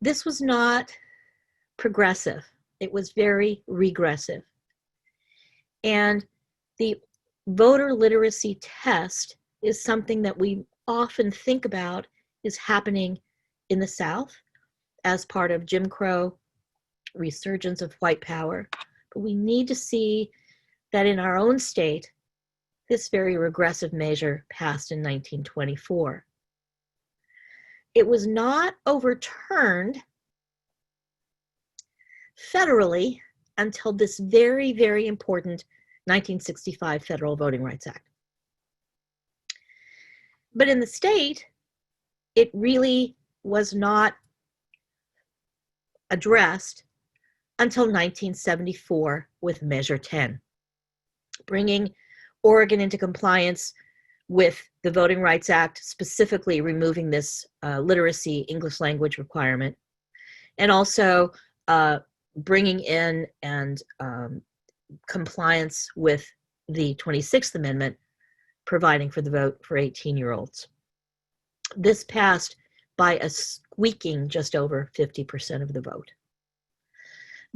This was not progressive. It was very regressive. And the voter literacy test is something that we often think about is happening in the South as part of Jim Crow, resurgence of white power. But we need to see that in our own state, this very regressive measure passed in 1924. It was not overturned federally until this very, very important 1965 Federal Voting Rights Act. But in the state, it really was not addressed until 1974 with Measure 10, bringing Oregon into compliance with the Voting Rights Act, specifically removing this literacy English language requirement, and also bringing in and compliance with the 26th Amendment, providing for the vote for 18-year-olds. This passed by a squeaking just over 50% of the vote.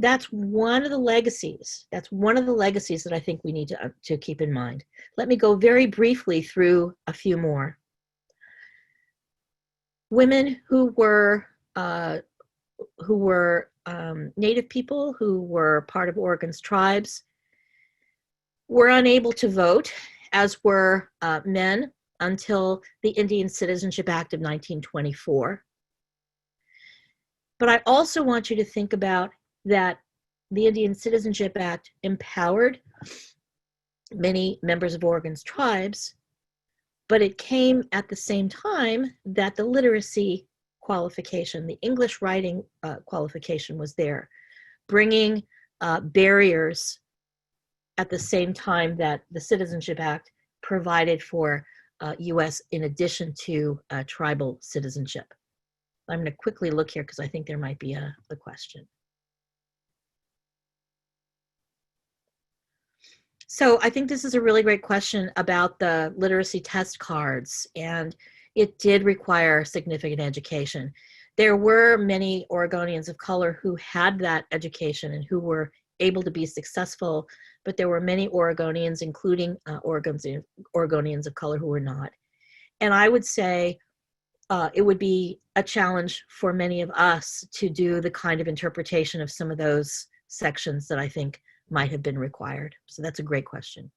That's one of the legacies. That's one of the legacies that I think we need to keep in mind. Let me go very briefly through a few more. Women who were Native people, who were part of Oregon's tribes, were unable to vote, as were men, until the Indian Citizenship Act of 1924. But I also want you to think about that the Indian Citizenship Act empowered many members of Oregon's tribes, but it came at the same time that the literacy qualification, the English writing qualification was there, bringing barriers at the same time that the Citizenship Act provided for US in addition to tribal citizenship. I'm going to quickly look here because I think there might be a question. So I think this is a really great question about the literacy test cards, and it did require significant education. There were many Oregonians of color who had that education and who were able to be successful, but there were many Oregonians, including Oregonians of color, who were not. And I would say it would be a challenge for many of us to do the kind of interpretation of some of those sections that I think might have been required. So that's a great question.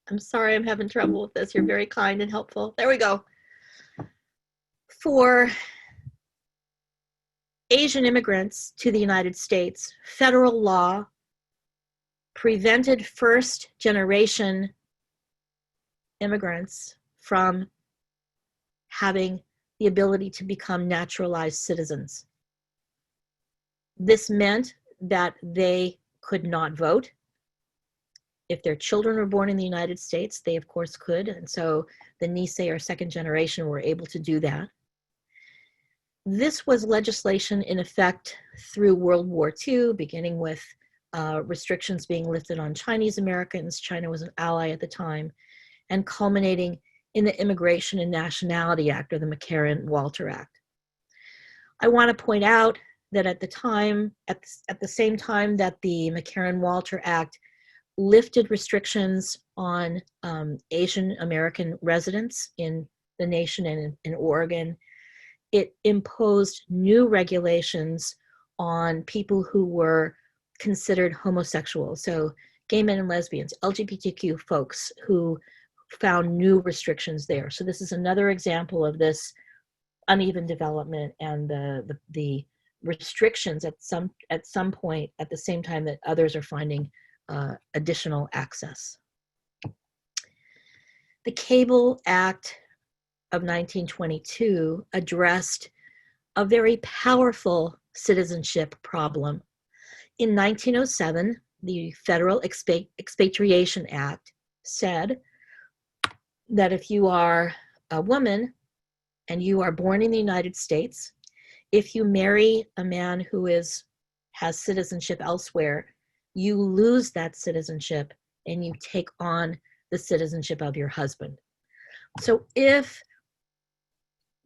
I'm sorry, I'm having trouble with this. You're very kind and helpful. There we go. For Asian immigrants to the United States, federal law prevented first-generation immigrants from having the ability to become naturalized citizens. This meant that they could not vote. If their children were born in the United States, they of course could, and so the Nisei or second generation were able to do that. This was legislation in effect through World War II, beginning with restrictions being lifted on Chinese Americans. China was an ally at the time, and culminating in the Immigration and Nationality Act, or the McCarran-Walter Act. I want to point out that at the time, at the same time that the McCarran-Walter Act lifted restrictions on Asian American residents in the nation and in Oregon, it imposed new regulations on people who were considered homosexual. So gay men and lesbians, LGBTQ folks who found new restrictions there. So this is another example of this uneven development and the restrictions at some point at the same time that others are finding additional access. The Cable Act of 1922 addressed a very powerful citizenship problem. In 1907, the Federal Expatriation Act said that if you are a woman and you are born in the United States, if you marry a man who has citizenship elsewhere, you lose that citizenship and you take on the citizenship of your husband. So if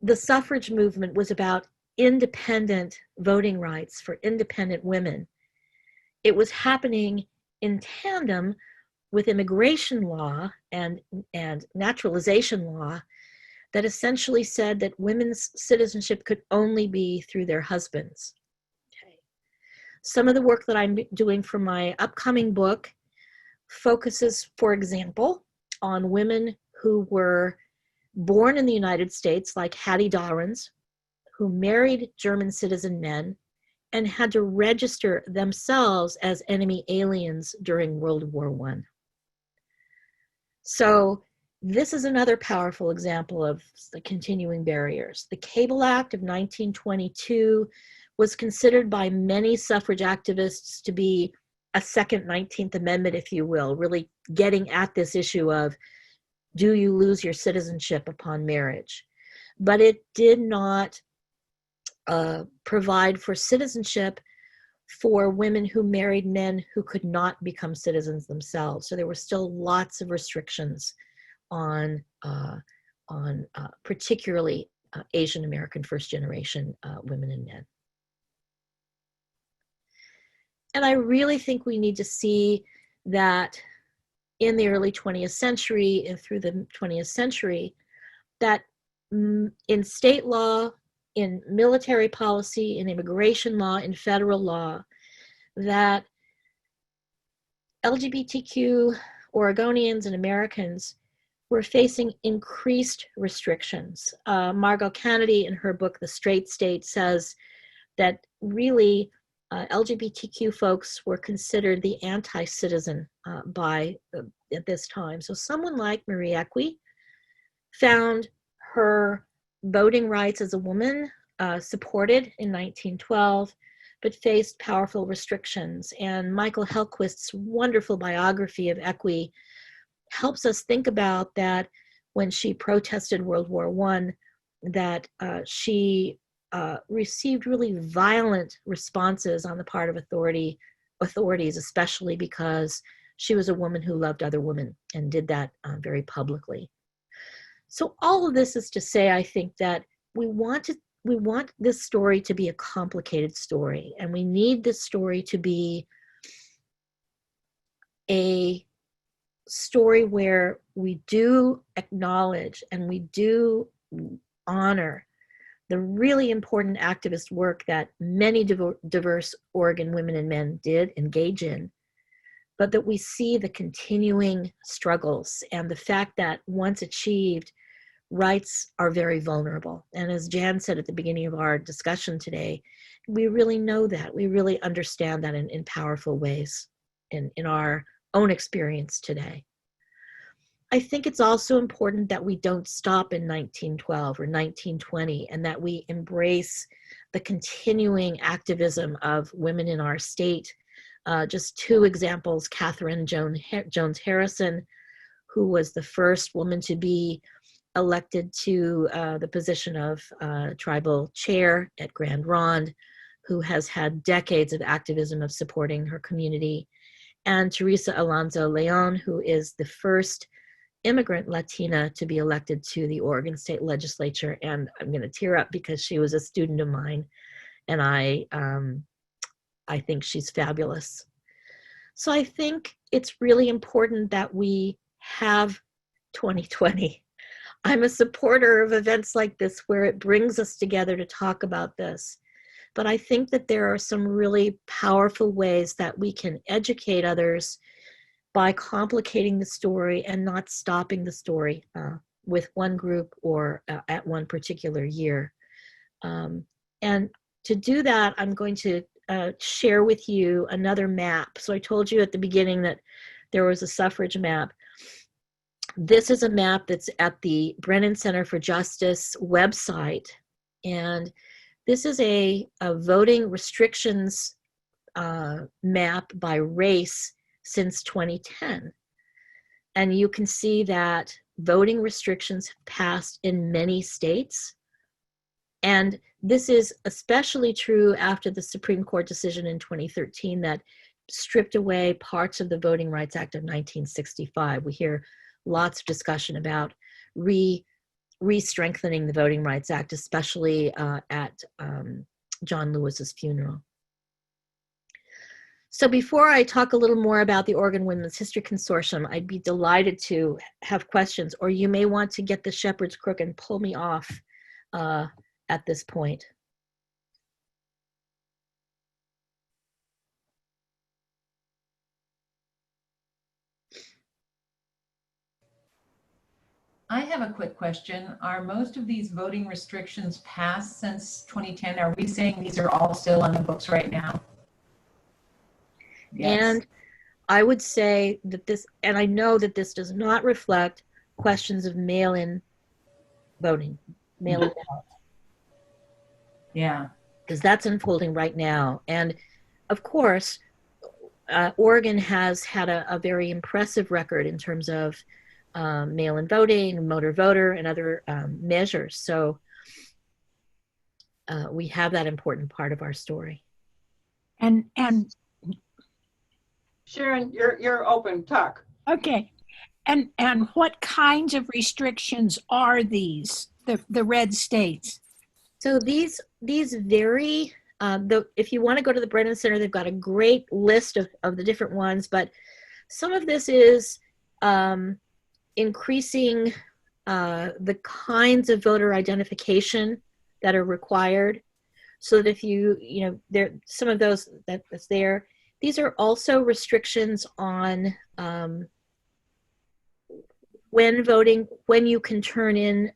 the suffrage movement was about independent voting rights for independent women, it was happening in tandem with immigration law and naturalization law that essentially said that women's citizenship could only be through their husbands. Okay. Some of the work that I'm doing for my upcoming book focuses, for example, on women who were born in the United States, like Hattie Dawrins, who married German citizen men and had to register themselves as enemy aliens during World War I. So this is another powerful example of the continuing barriers. The Cable Act of 1922 was considered by many suffrage activists to be a second 19th Amendment, if you will, really getting at this issue of, do you lose your citizenship upon marriage? But it did not provide for citizenship for women who married men who could not become citizens themselves. So there were still lots of restrictions on particularly Asian American first generation women and men. And I really think we need to see that in the early 20th century and through the 20th century, that in state law, in military policy, in immigration law, in federal law, that LGBTQ Oregonians and Americans were facing increased restrictions. Margot Kennedy, in her book, The Straight State, says that really LGBTQ folks were considered the anti-citizen at this time. So someone like Marie Equi found her voting rights as a woman supported in 1912, but faced powerful restrictions. And Michael Hellquist's wonderful biography of Equi helps us think about that when she protested World War I, that she received really violent responses on the part of authorities, especially because she was a woman who loved other women and did that very publicly. So all of this is to say, I think that we want this story to be a complicated story, and we need this story to be a story where we do acknowledge and we do honor the really important activist work that many diverse Oregon women and men did engage in, but that we see the continuing struggles and the fact that once achieved, rights are very vulnerable. And as Jan said at the beginning of our discussion today, we really know that. We really understand that in powerful ways in our own experience today. I think it's also important that we don't stop in 1912 or 1920 and that we embrace the continuing activism of women in our state. Just two examples, Catherine Jones Harrison, who was the first woman to be elected to the position of tribal chair at Grand Ronde, who has had decades of activism of supporting her community, and Teresa Alonso Leon, who is the first immigrant Latina to be elected to the Oregon State Legislature. And I'm going to tear up because she was a student of mine, and I think she's fabulous. So I think it's really important that we have 2020. I'm a supporter of events like this where it brings us together to talk about this. But I think that there are some really powerful ways that we can educate others by complicating the story and not stopping the story with one group or at one particular year. And to do that, I'm going to share with you another map. So I told you at the beginning that there was a suffrage map. This is a map that's at the Brennan Center for Justice website. And this is a voting restrictions map by race since 2010. And you can see that voting restrictions have passed in many states. And this is especially true after the Supreme Court decision in 2013 that stripped away parts of the Voting Rights Act of 1965. We hear lots of discussion about re-strengthening the Voting Rights Act, especially at John Lewis's funeral. So before I talk a little more about the Oregon Women's History Consortium, I'd be delighted to have questions, or you may want to get the shepherd's crook and pull me off at this point. I have a quick question. Are most of these voting restrictions passed since 2010? Are we saying these are all still on the books right now? Yes. And I would say that this, and I know that this does not reflect questions of mail-in voting, mail-in ballot, Yeah. because that's unfolding right now. And of course, Oregon has had a very impressive record in terms of mail-in voting, motor voter, and other measures. So we have that important part of our story. And Sharon, you're open. Talk. okay. And what kinds of restrictions are these, the red states? So these vary. If you want to go to the Brennan Center, they've got a great list of the different ones, but some of this is increasing the kinds of voter identification that are required, so that if there some of those that's there. These are also restrictions on when voting, when you can turn in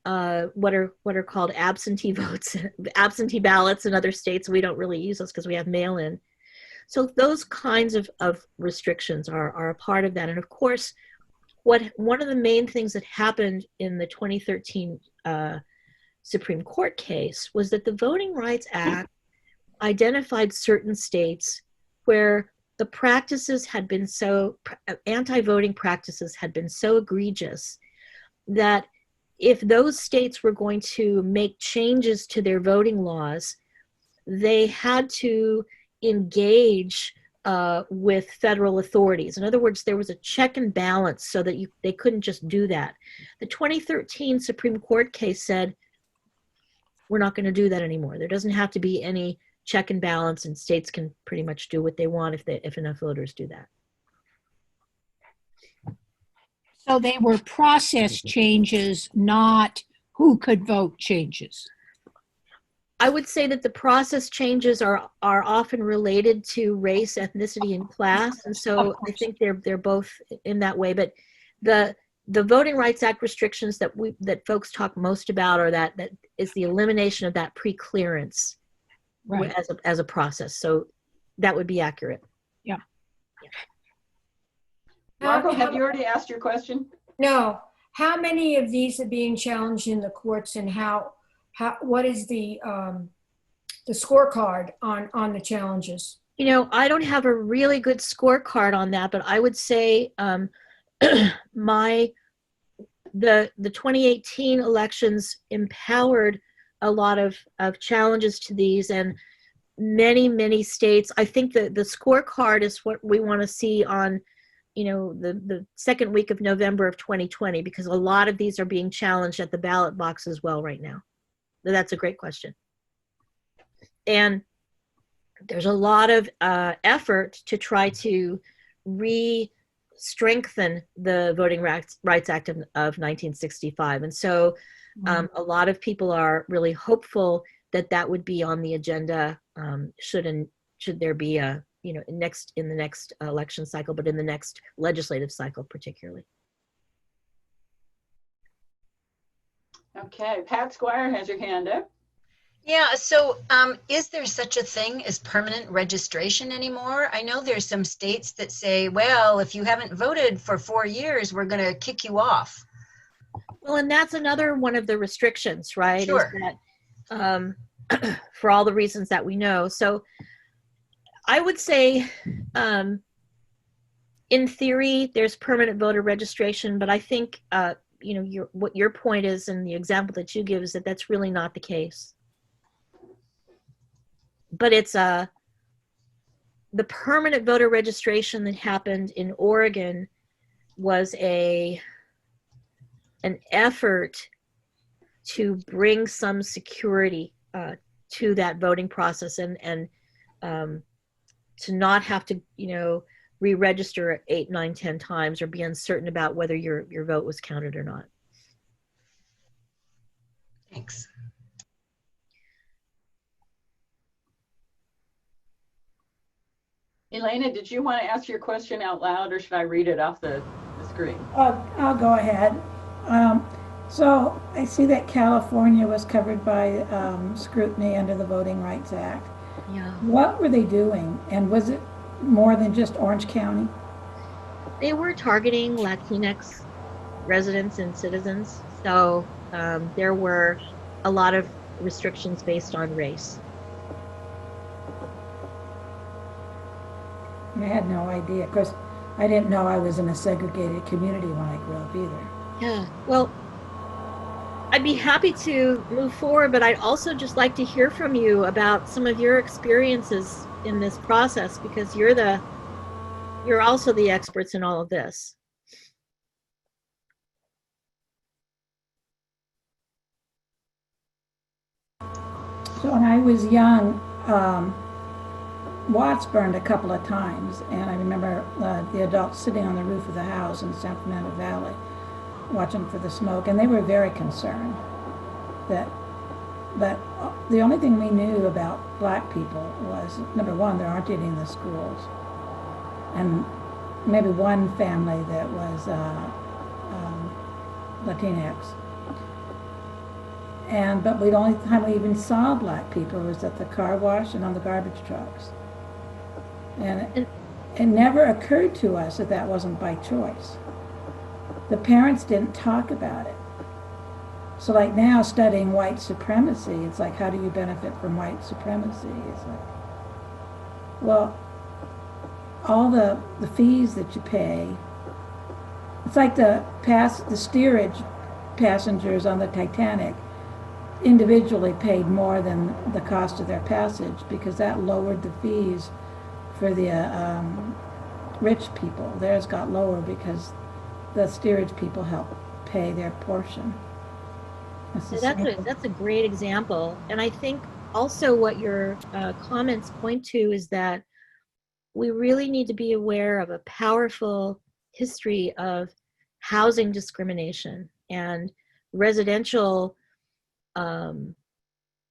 what are called absentee votes, absentee ballots in other states. We don't really use those because we have mail-in. So those kinds of restrictions are a part of that. And of course, one of the main things that happened in the 2013 Supreme Court case was that the Voting Rights Act identified certain states where the practices had been anti-voting practices had been so egregious that if those states were going to make changes to their voting laws, they had to engage with federal authorities. In other words, there was a check and balance so that they couldn't just do that. The 2013 Supreme Court case said, we're not going to do that anymore. There doesn't have to be any check and balance, and states can pretty much do what they want if enough voters do that. So they were process changes, not who could vote changes. I would say that the process changes are often related to race, ethnicity, and class, and so I think they're both in that way. But the Voting Rights Act restrictions that folks talk most about are that is the elimination of that pre-clearance. Right. As a process. So that would be accurate. Yeah. Margot, have you already asked your question? No. How many of these are being challenged in the courts, and what is the scorecard on the challenges? I don't have a really good scorecard on that, but I would say the 2018 elections empowered a lot of challenges to these, and many states. I think the scorecard is what we want to see on the second week of November of 2020, because a lot of these are being challenged at the ballot box as well right now. So that's a great question, and there's a lot of effort to try to strengthen the Voting Rights Act of 1965, and so a lot of people are really hopeful that would be on the agenda should there be a in the next election cycle, but in the next legislative cycle particularly. Okay, Pat Squire has your hand up. Yeah, so is there such a thing as permanent registration anymore? I know there's some states that say, well, if you haven't voted for 4 years, we're going to kick you off. Well, and that's another one of the restrictions, right? Sure. Is that, for all the reasons that we know. So I would say, in theory, there's permanent voter registration, but I think, what your point is, and the example that you give, is that that's really not the case. But it's the permanent voter registration that happened in Oregon was an effort to bring some security to that voting process, and to not have to re-register 8, 9, 10 times or be uncertain about whether your vote was counted or not. Thanks. Elena, did you want to ask your question out loud, or should I read it off the screen? I'll go ahead. So I see that California was covered by scrutiny under the Voting Rights Act. Yeah. What were they doing? And was it more than just Orange County? They were targeting Latinx residents and citizens. So there were a lot of restrictions based on race. I had no idea. Of course, I didn't know I was in a segregated community when I grew up either. Yeah. Well, I'd be happy to move forward, but I'd also just like to hear from you about some of your experiences in this process, because you're also the experts in all of this. So when I was young, Watts burned a couple of times, and I remember the adults sitting on the roof of the house in San Fernando Valley watching for the smoke, and they were very concerned that, but the only thing we knew about black people was, number one, there aren't any in the schools, and maybe one family that was Latinx. But the only time we even saw black people was at the car wash and on the garbage trucks. And it never occurred to us that that wasn't by choice. The parents didn't talk about it. So like now studying white supremacy, it's like, how do you benefit from white supremacy? It's like, well, all the fees that you pay, it's like the steerage passengers on the Titanic individually paid more than the cost of their passage, because that lowered the fees for the rich people. Theirs got lower because the steerage people helped pay their portion. That's a great example. And I think also what your comments point to is that we really need to be aware of a powerful history of housing discrimination and residential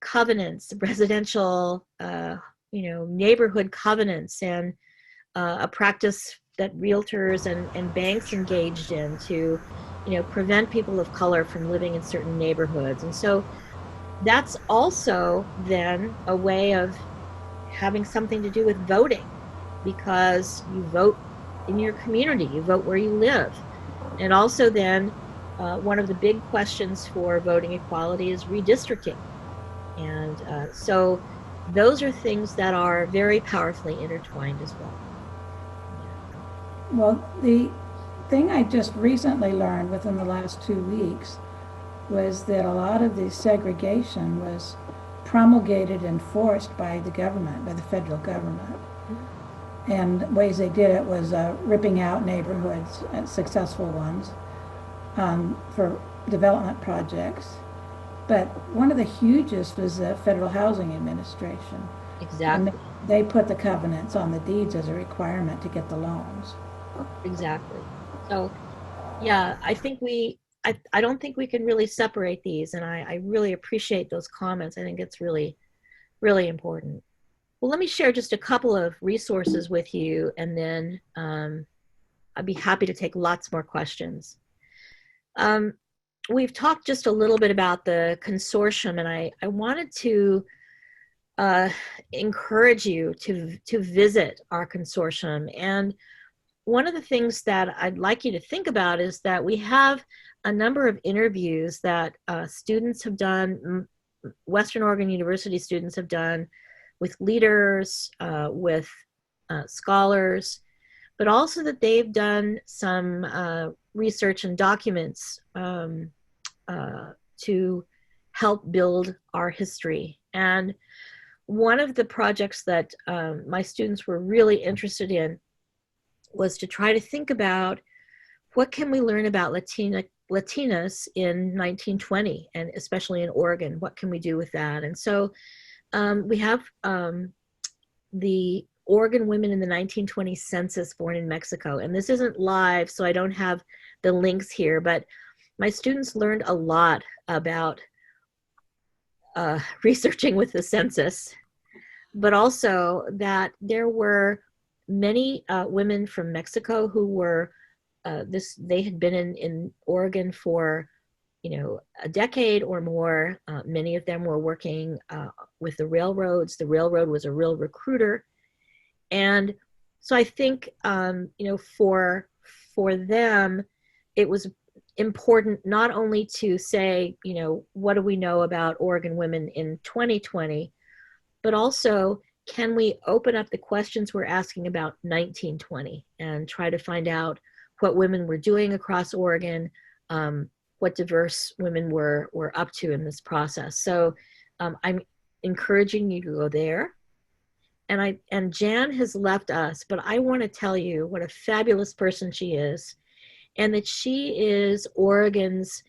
covenants, residential, neighborhood covenants, and a practice that realtors and banks engaged in to, prevent people of color from living in certain neighborhoods. And so that's also then a way of having something to do with voting, because you vote in your community, you vote where you live. And also then one of the big questions for voting equality is redistricting. And so those are things that are very powerfully intertwined as well. Well, the thing I just recently learned within the last 2 weeks was that a lot of the segregation was promulgated and forced by the government, by the federal government. And ways they did it was ripping out neighborhoods, successful ones, for development projects. But one of the hugest was the Federal Housing Administration. Exactly. And they put the covenants on the deeds as a requirement to get the loans. Exactly. So, yeah, I think I don't think we can really separate these, and I really appreciate those comments. I think it's really, really important. Well, let me share just a couple of resources with you, and then I'd be happy to take lots more questions. We've talked just a little bit about the consortium, and I wanted to encourage you to visit our consortium. And one of the things that I'd like you to think about is that we have a number of interviews that students have done, Western Oregon University students have done, with leaders, with scholars, but also that they've done some research and documents to help build our history. And one of the projects that my students were really interested in was to try to think about what can we learn about Latinas in 1920, and especially in Oregon, what can we do with that? And so we have the Oregon women in the 1920 census born in Mexico. And this isn't live, so I don't have the links here, but my students learned a lot about researching with the census, but also that there were many women from Mexico who were, they had been in Oregon for, a decade or more. Many of them were working with the railroads. The railroad was a real recruiter. And so I think, for them, it was important not only to say, what do we know about Oregon women in 2020, but also, can we open up the questions we're asking about 1920 and try to find out what women were doing across Oregon, what diverse women were up to in this process. So I'm encouraging you to go there. And Jan has left us, but I want to tell you what a fabulous person she is, and that she is Oregon's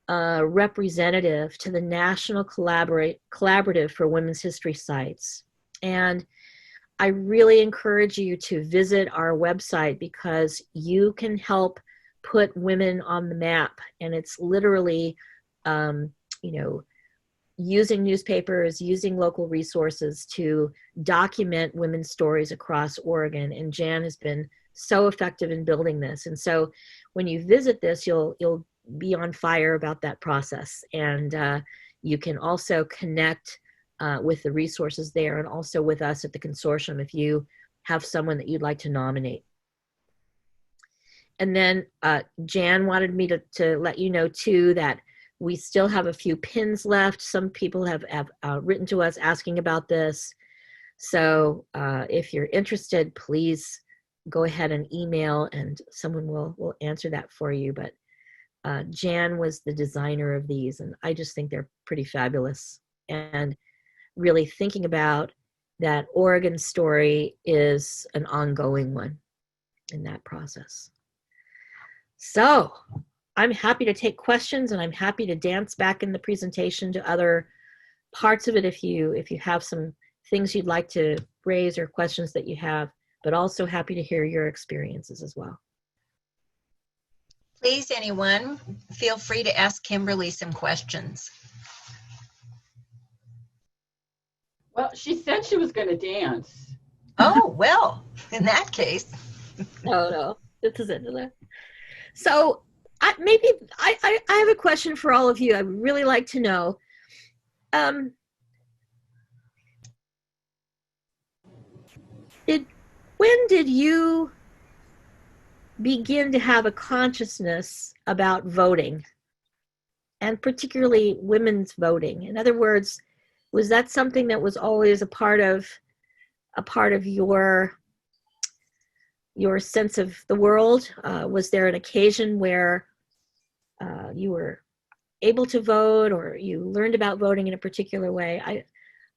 representative to the National Collaborative for Women's History Sites. And I really encourage you to visit our website, because you can help put women on the map. And it's literally, using newspapers, using local resources to document women's stories across Oregon. And Jan has been so effective in building this. And so when you visit this, you'll be on fire about that process. And you can also connect with the resources there, and also with us at the consortium if you have someone that you'd like to nominate. And then Jan wanted me to let you know too that we still have a few pins left. Some people have written to us asking about this. So if you're interested, please go ahead and email, and someone will answer that for you. But Jan was the designer of these, and I just think they're pretty fabulous. And really thinking about that Oregon story is an ongoing one in that process. So I'm happy to take questions, and I'm happy to dance back in the presentation to other parts of it if you have some things you'd like to raise or questions that you have, but also happy to hear your experiences as well. Please, anyone, feel free to ask Kimberly some questions. Well, she said she was going to dance. Oh, well, in that case. No, this is it. So I have a question for all of you. I'd really like to know, when did you begin to have a consciousness about voting, and particularly women's voting? In other words, was that something that was always a part of your sense of the world? Was there an occasion where you were able to vote, or you learned about voting in a particular way?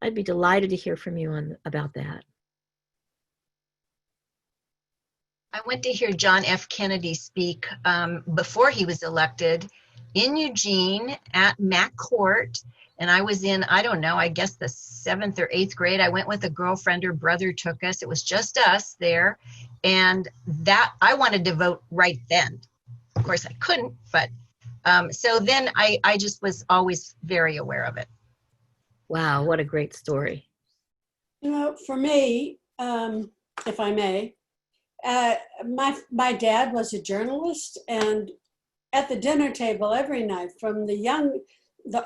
I'd be delighted to hear from you about that. I went to hear John F. Kennedy speak before he was elected in Eugene at Mac Court. And I was in, I don't know, I guess the 7th or 8th grade. I went with a girlfriend. Her brother took us. It was just us there. And that I wanted to vote right then. Of course, I couldn't, but so then I just was always very aware of it. Wow, what a great story. For me, if I may, my dad was a journalist, and at the dinner table every night from the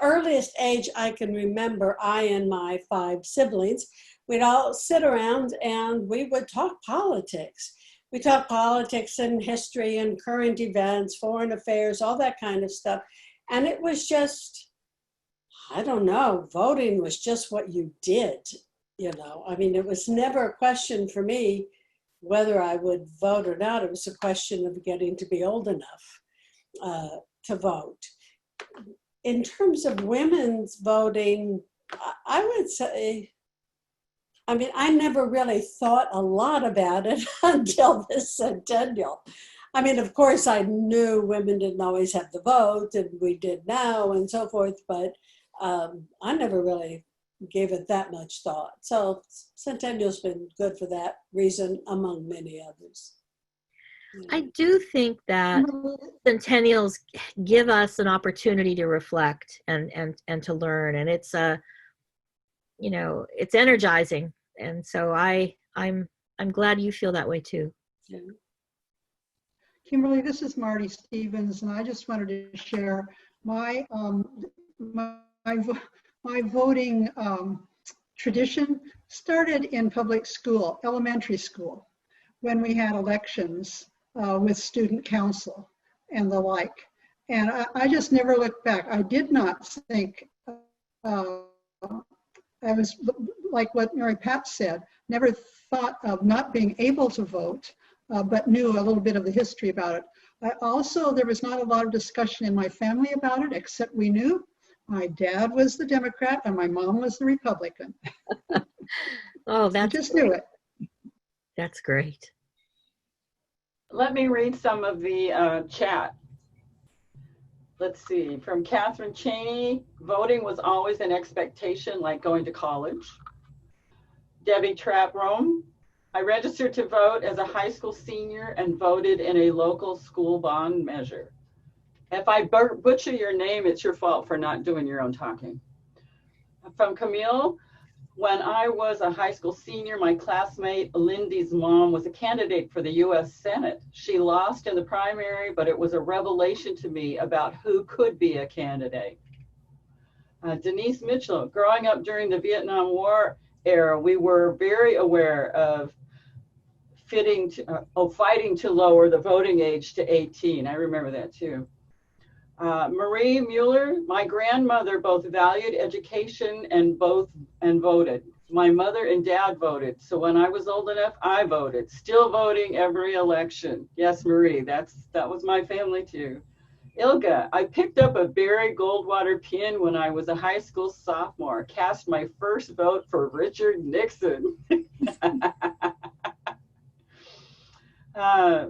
earliest age I can remember, I and my 5 siblings, we'd all sit around and we would talk politics. We talked politics and history and current events, foreign affairs, all that kind of stuff. And it was just, I don't know, voting was just what you did, I mean, it was never a question for me whether I would vote or not. It was a question of getting to be old enough to vote. In terms of women's voting, I would say, I mean, I never really thought a lot about it until this centennial. I mean, of course, I knew women didn't always have the vote, and we did now, and so forth, but I never really gave it that much thought. So centennial's been good for that reason, among many others. I do think that centennials give us an opportunity to reflect and to learn, and it's it's energizing. And so I'm glad you feel that way too. Yeah. Kimberly, this is Marty Stevens, and I just wanted to share my my voting tradition started in public school, elementary school, when we had elections with student council and the like. And I just never looked back. I did not think, I was like what Mary Pat said, never thought of not being able to vote, but knew a little bit of the history about it. There was not a lot of discussion in my family about it, except we knew my dad was the Democrat and my mom was the Republican. Oh, that's I just great. knew it. That's great. Let me read some of the chat. Let's see, from Catherine Cheney, voting was always an expectation like going to college. Debbie Trapp Rome, I registered to vote as a high school senior and voted in a local school bond measure. If I butcher your name, it's your fault for not doing your own talking. From Camille, when I was a high school senior, my classmate Lindy's mom was a candidate for the US Senate. She lost in the primary, but it was a revelation to me about who could be a candidate. Denise Mitchell, growing up during the Vietnam War era, we were very aware of fighting to lower the voting age to 18. I remember that too. Marie Mueller, my grandmother both valued education and voted. My mother and dad voted. So when I was old enough, I voted. Still voting every election. Yes, Marie, that was my family too. Ilga, I picked up a Barry Goldwater pin when I was a high school sophomore. Cast my first vote for Richard Nixon.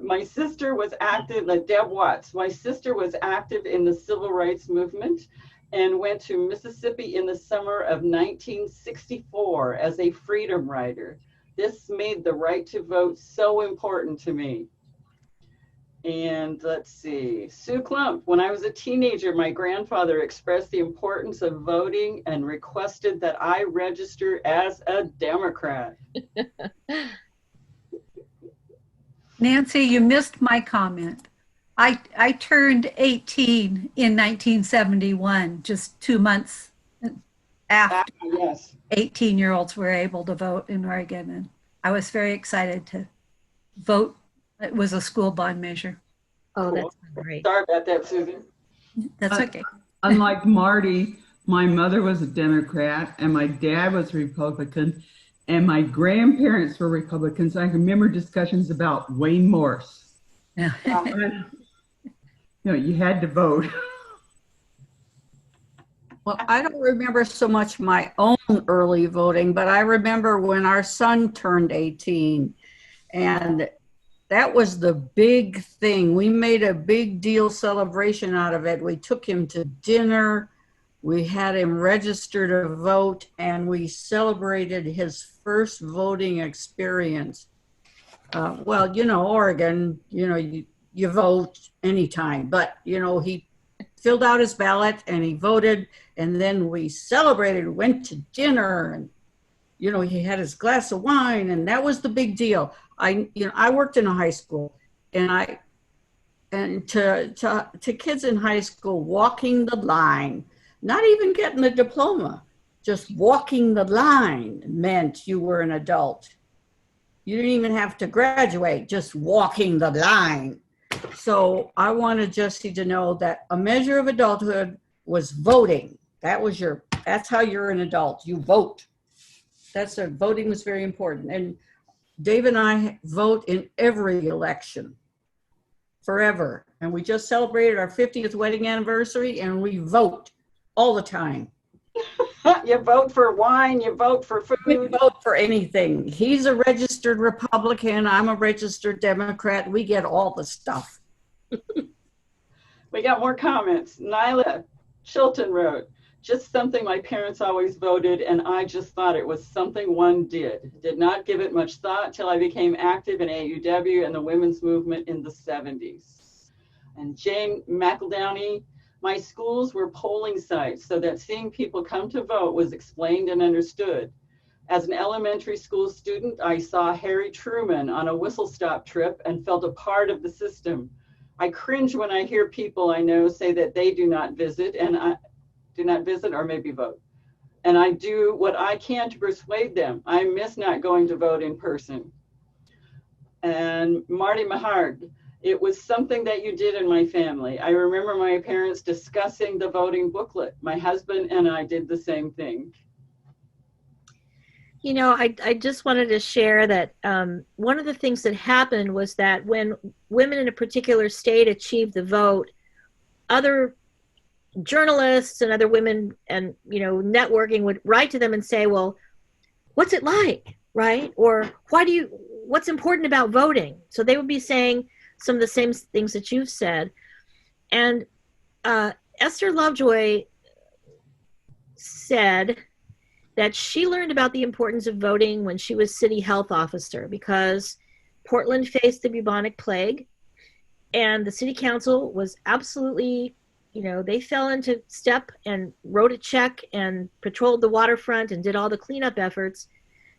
My sister was active, Deb Watts, my sister was active in the civil rights movement and went to Mississippi in the summer of 1964 as a freedom rider. This made the right to vote so important to me. And let's see, Sue Klump, when I was a teenager, my grandfather expressed the importance of voting and requested that I register as a Democrat. Nancy, you missed my comment. I turned 18 in 1971, just 2 months after yes. 18-year-olds were able to vote in Oregon. And I was very excited to vote. It was a school bond measure. Oh, that's great. Sorry about that, Susan. That's okay. Unlike Marty, my mother was a Democrat and my dad was a Republican. And my grandparents were Republicans. I remember discussions about Wayne Morse. Yeah. You had to vote. Well, I don't remember so much my own early voting, but I remember when our son turned 18, and that was the big thing. We made a big deal celebration out of it. We took him to dinner. We had him register to vote, and we celebrated his first voting experience. Well, Oregon, you vote anytime, but, he filled out his ballot and he voted, and then we celebrated, went to dinner, and, he had his glass of wine, and that was the big deal. I worked in a high school, and to kids in high school, walking the line, not even getting a diploma, just walking the line meant you were an adult. You didn't even have to graduate, just walking the line. So I wanted Jesse to know that a measure of adulthood was voting. That's how you're an adult, you vote. Voting was very important. And Dave and I vote in every election, forever. And we just celebrated our 50th wedding anniversary, and we vote all the time. You vote for wine, you vote for food. We vote for anything. He's a registered Republican, I'm a registered Democrat. We get all the stuff. We got more comments. Nyla Chilton wrote, just something my parents always voted, and I just thought it was something one did. Did not give it much thought till I became active in AUW and the women's movement in the 70s. And Jane McEldowney, my schools were polling sites so that seeing people come to vote was explained and understood. As an elementary school student, I saw Harry Truman on a whistle-stop trip and felt a part of the system. I cringe when I hear people I know say that they do not visit, and I do not visit or maybe vote. And I do what I can to persuade them. I miss not going to vote in person. And Marty Mahard, it was something that you did in my family. I remember my parents discussing the voting booklet. My husband and I did the same thing. You know, I just wanted to share that one of the things that happened was that when women in a particular state achieved the vote, other journalists and other women and, you know, networking would write to them and say, well, what's it like, right? Or what's important about voting? So they would be saying some of the same things that you've said. And Esther Lovejoy said that she learned about the importance of voting when she was city health officer, because Portland faced the bubonic plague and the city council was absolutely, you know, they fell into step and wrote a check and patrolled the waterfront and did all the cleanup efforts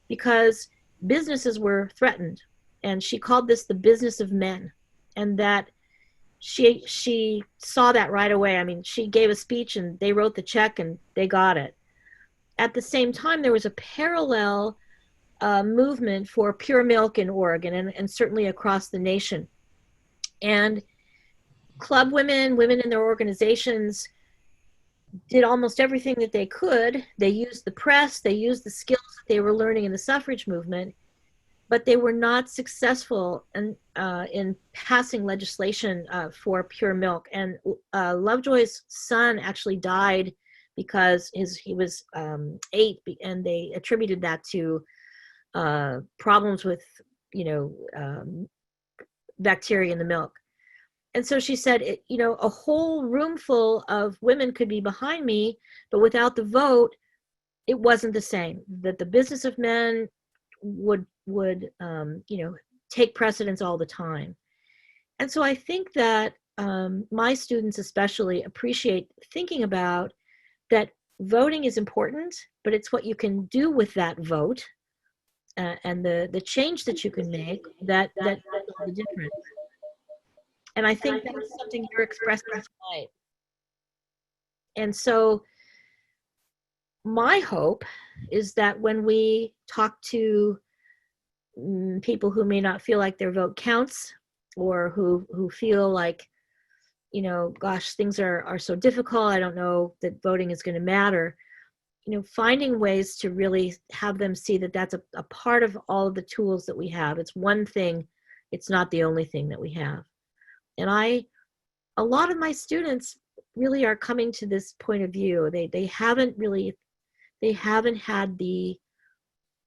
because businesses were threatened. And she called this the business of men. And that she saw that right away. I mean, she gave a speech and they wrote the check and they got it. At the same time, there was a parallel movement for pure milk in Oregon and certainly across the nation. And club women, women in their organizations did almost everything that they could. They used the press, they used the skills that they were learning in the suffrage movement, but they were not successful in passing legislation for pure milk. And Lovejoy's son actually died because he was 8, and they attributed that to problems with, you know, bacteria in the milk. And so she said, you know, a whole room full of women could be behind me, but without the vote, it wasn't the same. That the business of men would you know, take precedence all the time. And so I think that my students especially appreciate thinking about that voting is important, but it's what you can do with that vote and the change that you can make that's the difference. And I think that's something you're expressing tonight. And so my hope is that when we talk to people who may not feel like their vote counts, or who feel like, you know, gosh, things are so difficult, I don't know that voting is going to matter, you know, finding ways to really have them see that that's a part of all of the tools that we have. It's one thing, it's not the only thing that we have. And a lot of my students really are coming to this point of view. They haven't had the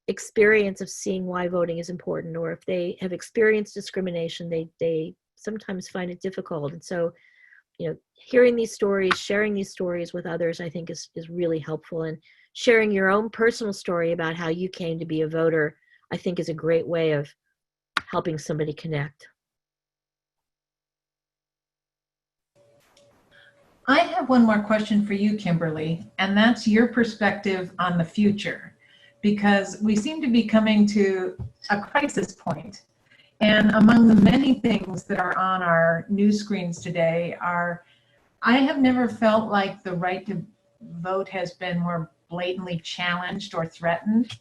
experience of seeing why voting is important, or if they have experienced discrimination, they sometimes find it difficult. And so, you know, hearing these stories, sharing these stories with others, I think is really helpful. And sharing your own personal story about how you came to be a voter, I think is a great way of helping somebody connect. I have one more question for you, Kimberly, and that's your perspective on the future, because we seem to be coming to a crisis point. And among the many things that are on our news screens today are, I have never felt like the right to vote has been more blatantly challenged or threatened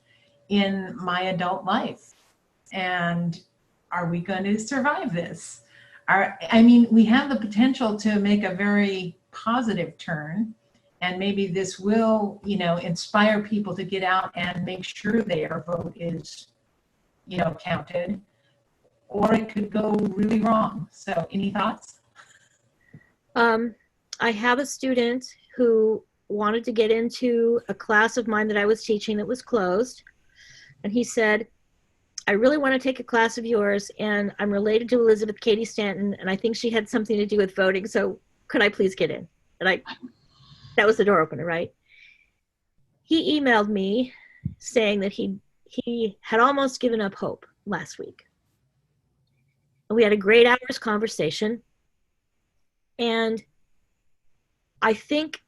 in my adult life. And are we going to survive this? I mean, we have the potential to make a very positive turn, and maybe this will, you know, inspire people to get out and make sure their vote is, you know, counted, or it could go really wrong. So any thoughts? I have a student who wanted to get into a class of mine that I was teaching that was closed. And he said, I really want to take a class of yours, and I'm related to Elizabeth Cady Stanton, and I think she had something to do with voting, so could I please get in? And that was the door opener, right? He emailed me saying that he had almost given up hope last week. And we had a great hour's conversation. And I think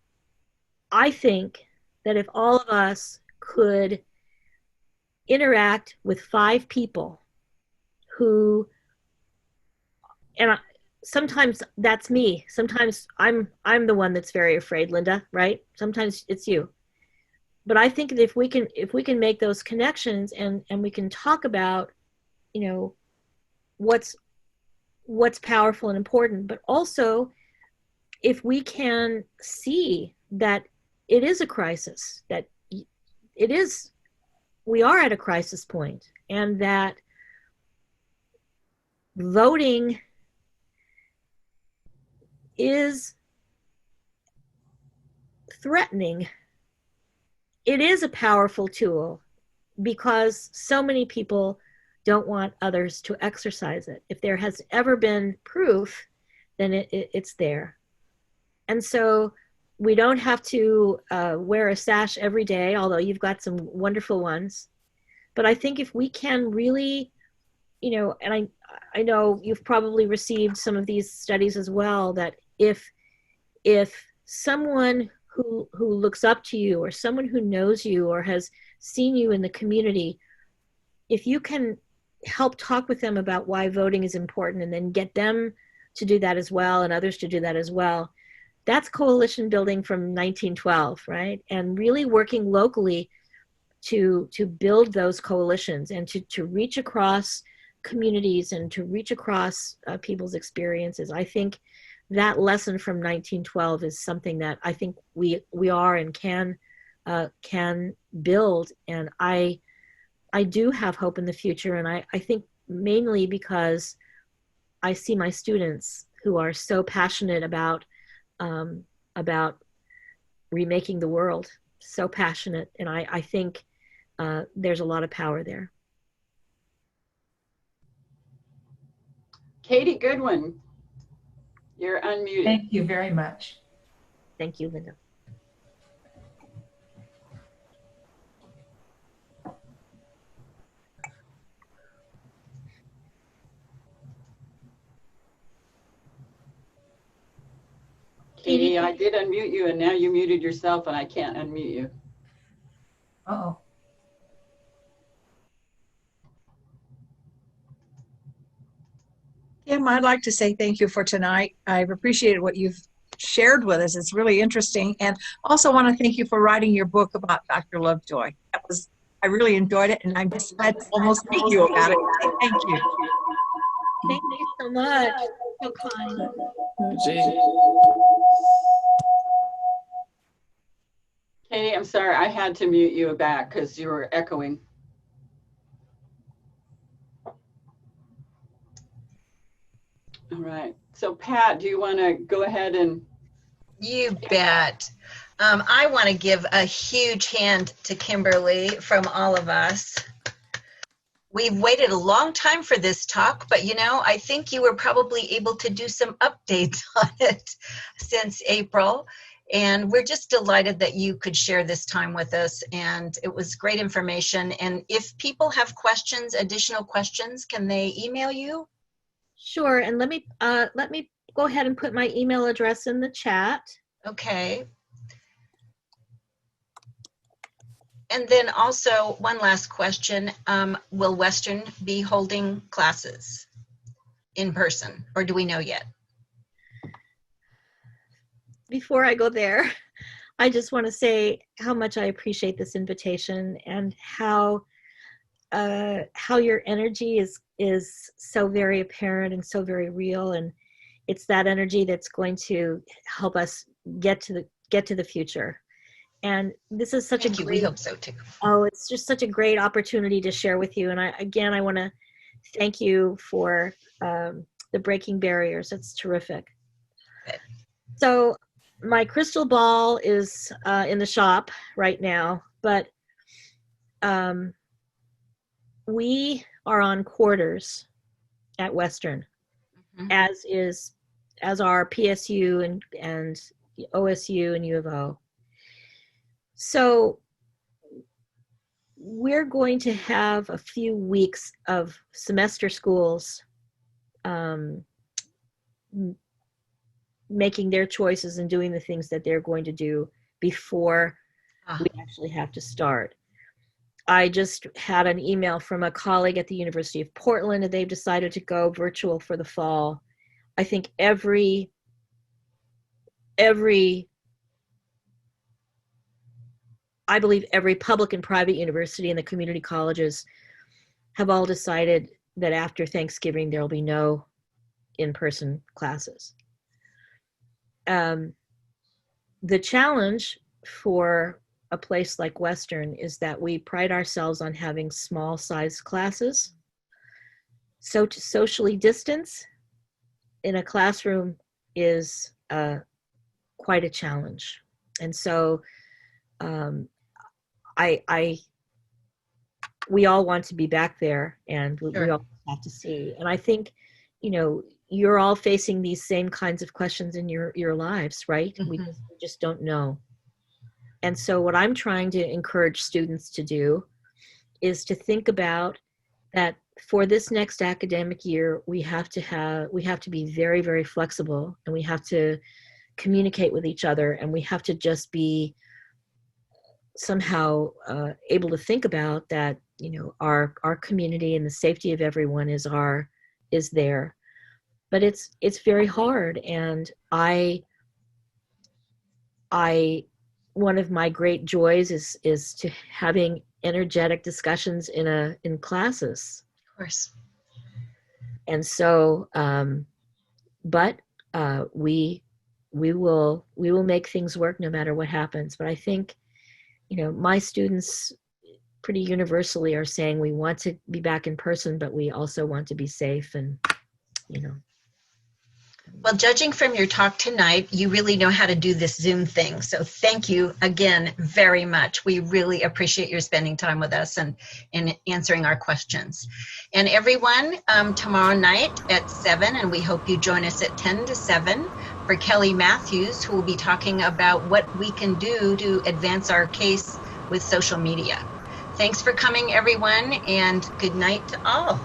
that if all of us could interact with 5 people who, and sometimes that's me. Sometimes I'm the one that's very afraid, Linda, right? Sometimes it's you. But I think that if we can make those connections and we can talk about, you know, what's powerful and important, but also if we can see that it is a crisis, that we are at a crisis point, and that voting is threatening. It is a powerful tool because so many people don't want others to exercise it. If there has ever been proof, then it's there. And so we don't have to wear a sash every day, although you've got some wonderful ones. But I think if we can really, you know, and I know you've probably received some of these studies as well, that if someone who looks up to you, or someone who knows you or has seen you in the community, if you can help talk with them about why voting is important and then get them to do that as well and others to do that as well, that's coalition building from 1912, right? And really working locally to build those coalitions and to reach across communities and to reach across people's experiences. I think that lesson from 1912 is something that I think we are and can build. And I do have hope in the future. And I think mainly because I see my students who are so passionate about remaking the world, so passionate. And I think there's a lot of power there. Katie Goodwin, you're unmuted. Thank you very much. Thank you, Linda. Katie, I did unmute you and now you muted yourself and I can't unmute you. Uh-oh. Kim, I'd like to say thank you for tonight. I've appreciated what you've shared with us. It's really interesting. And also want to thank you for writing your book about Dr. Lovejoy. I really enjoyed it, and I'm just glad to almost meet you about it. Thank you. Thank you so much. So kind. Katie, I'm sorry, I had to mute you back because you were echoing. All right. So Pat, do you want to go ahead and? You bet. I want to give a huge hand to Kimberly from all of us. We've waited a long time for this talk, but you know, I think you were probably able to do some updates on it since April. And we're just delighted that you could share this time with us. And it was great information. And if people have questions, additional questions, can they email you? Sure, and let me go ahead and put my email address in the chat. Okay. And then also one last question, will Western be holding classes in person, or do we know yet? Before I go there, I just want to say how much I appreciate this invitation and how your energy is so very apparent and so very real, and it's that energy that's going to help us get to the future. And this is such a great, we hope so too. Oh, it's just such a great opportunity to share with you. And I want to thank you for the breaking barriers. It's terrific. Good. So my crystal ball is in the shop right now, but we are on quarters at Western, as are PSU and OSU and U of O. So we're going to have a few weeks of semester schools making their choices and doing the things that they're going to do before we actually have to start. I just had an email from a colleague at the University of Portland, and they've decided to go virtual for the fall. I think every I believe every public and private university and the community colleges have all decided that after Thanksgiving, there will be no in-person classes. The challenge for a place like Western is that we pride ourselves on having small size classes. So to socially distance in a classroom is quite a challenge. And so we all want to be back there, and we all have to see. And I think, you're all facing these same kinds of questions in your lives, right? We just don't know. And so what I'm trying to encourage students to do is to think about that for this next academic year, we have to be very, very flexible, and we have to communicate with each other, and we have to just be somehow able to think about that, our community and the safety of everyone is there. But it's very hard, and one of my great joys is to having energetic discussions in classes. Of course. And so, we will make things work no matter what happens. But I think, my students pretty universally are saying we want to be back in person, but we also want to be safe, and Well, judging from your talk tonight, you really know how to do this Zoom thing. So thank you again very much. We really appreciate your spending time with us and answering our questions. And everyone, tomorrow night at 7, and we hope you join us at 10 to 7 for Kelly Matthews, who will be talking about what we can do to advance our case with social media. Thanks for coming, everyone, and good night to all.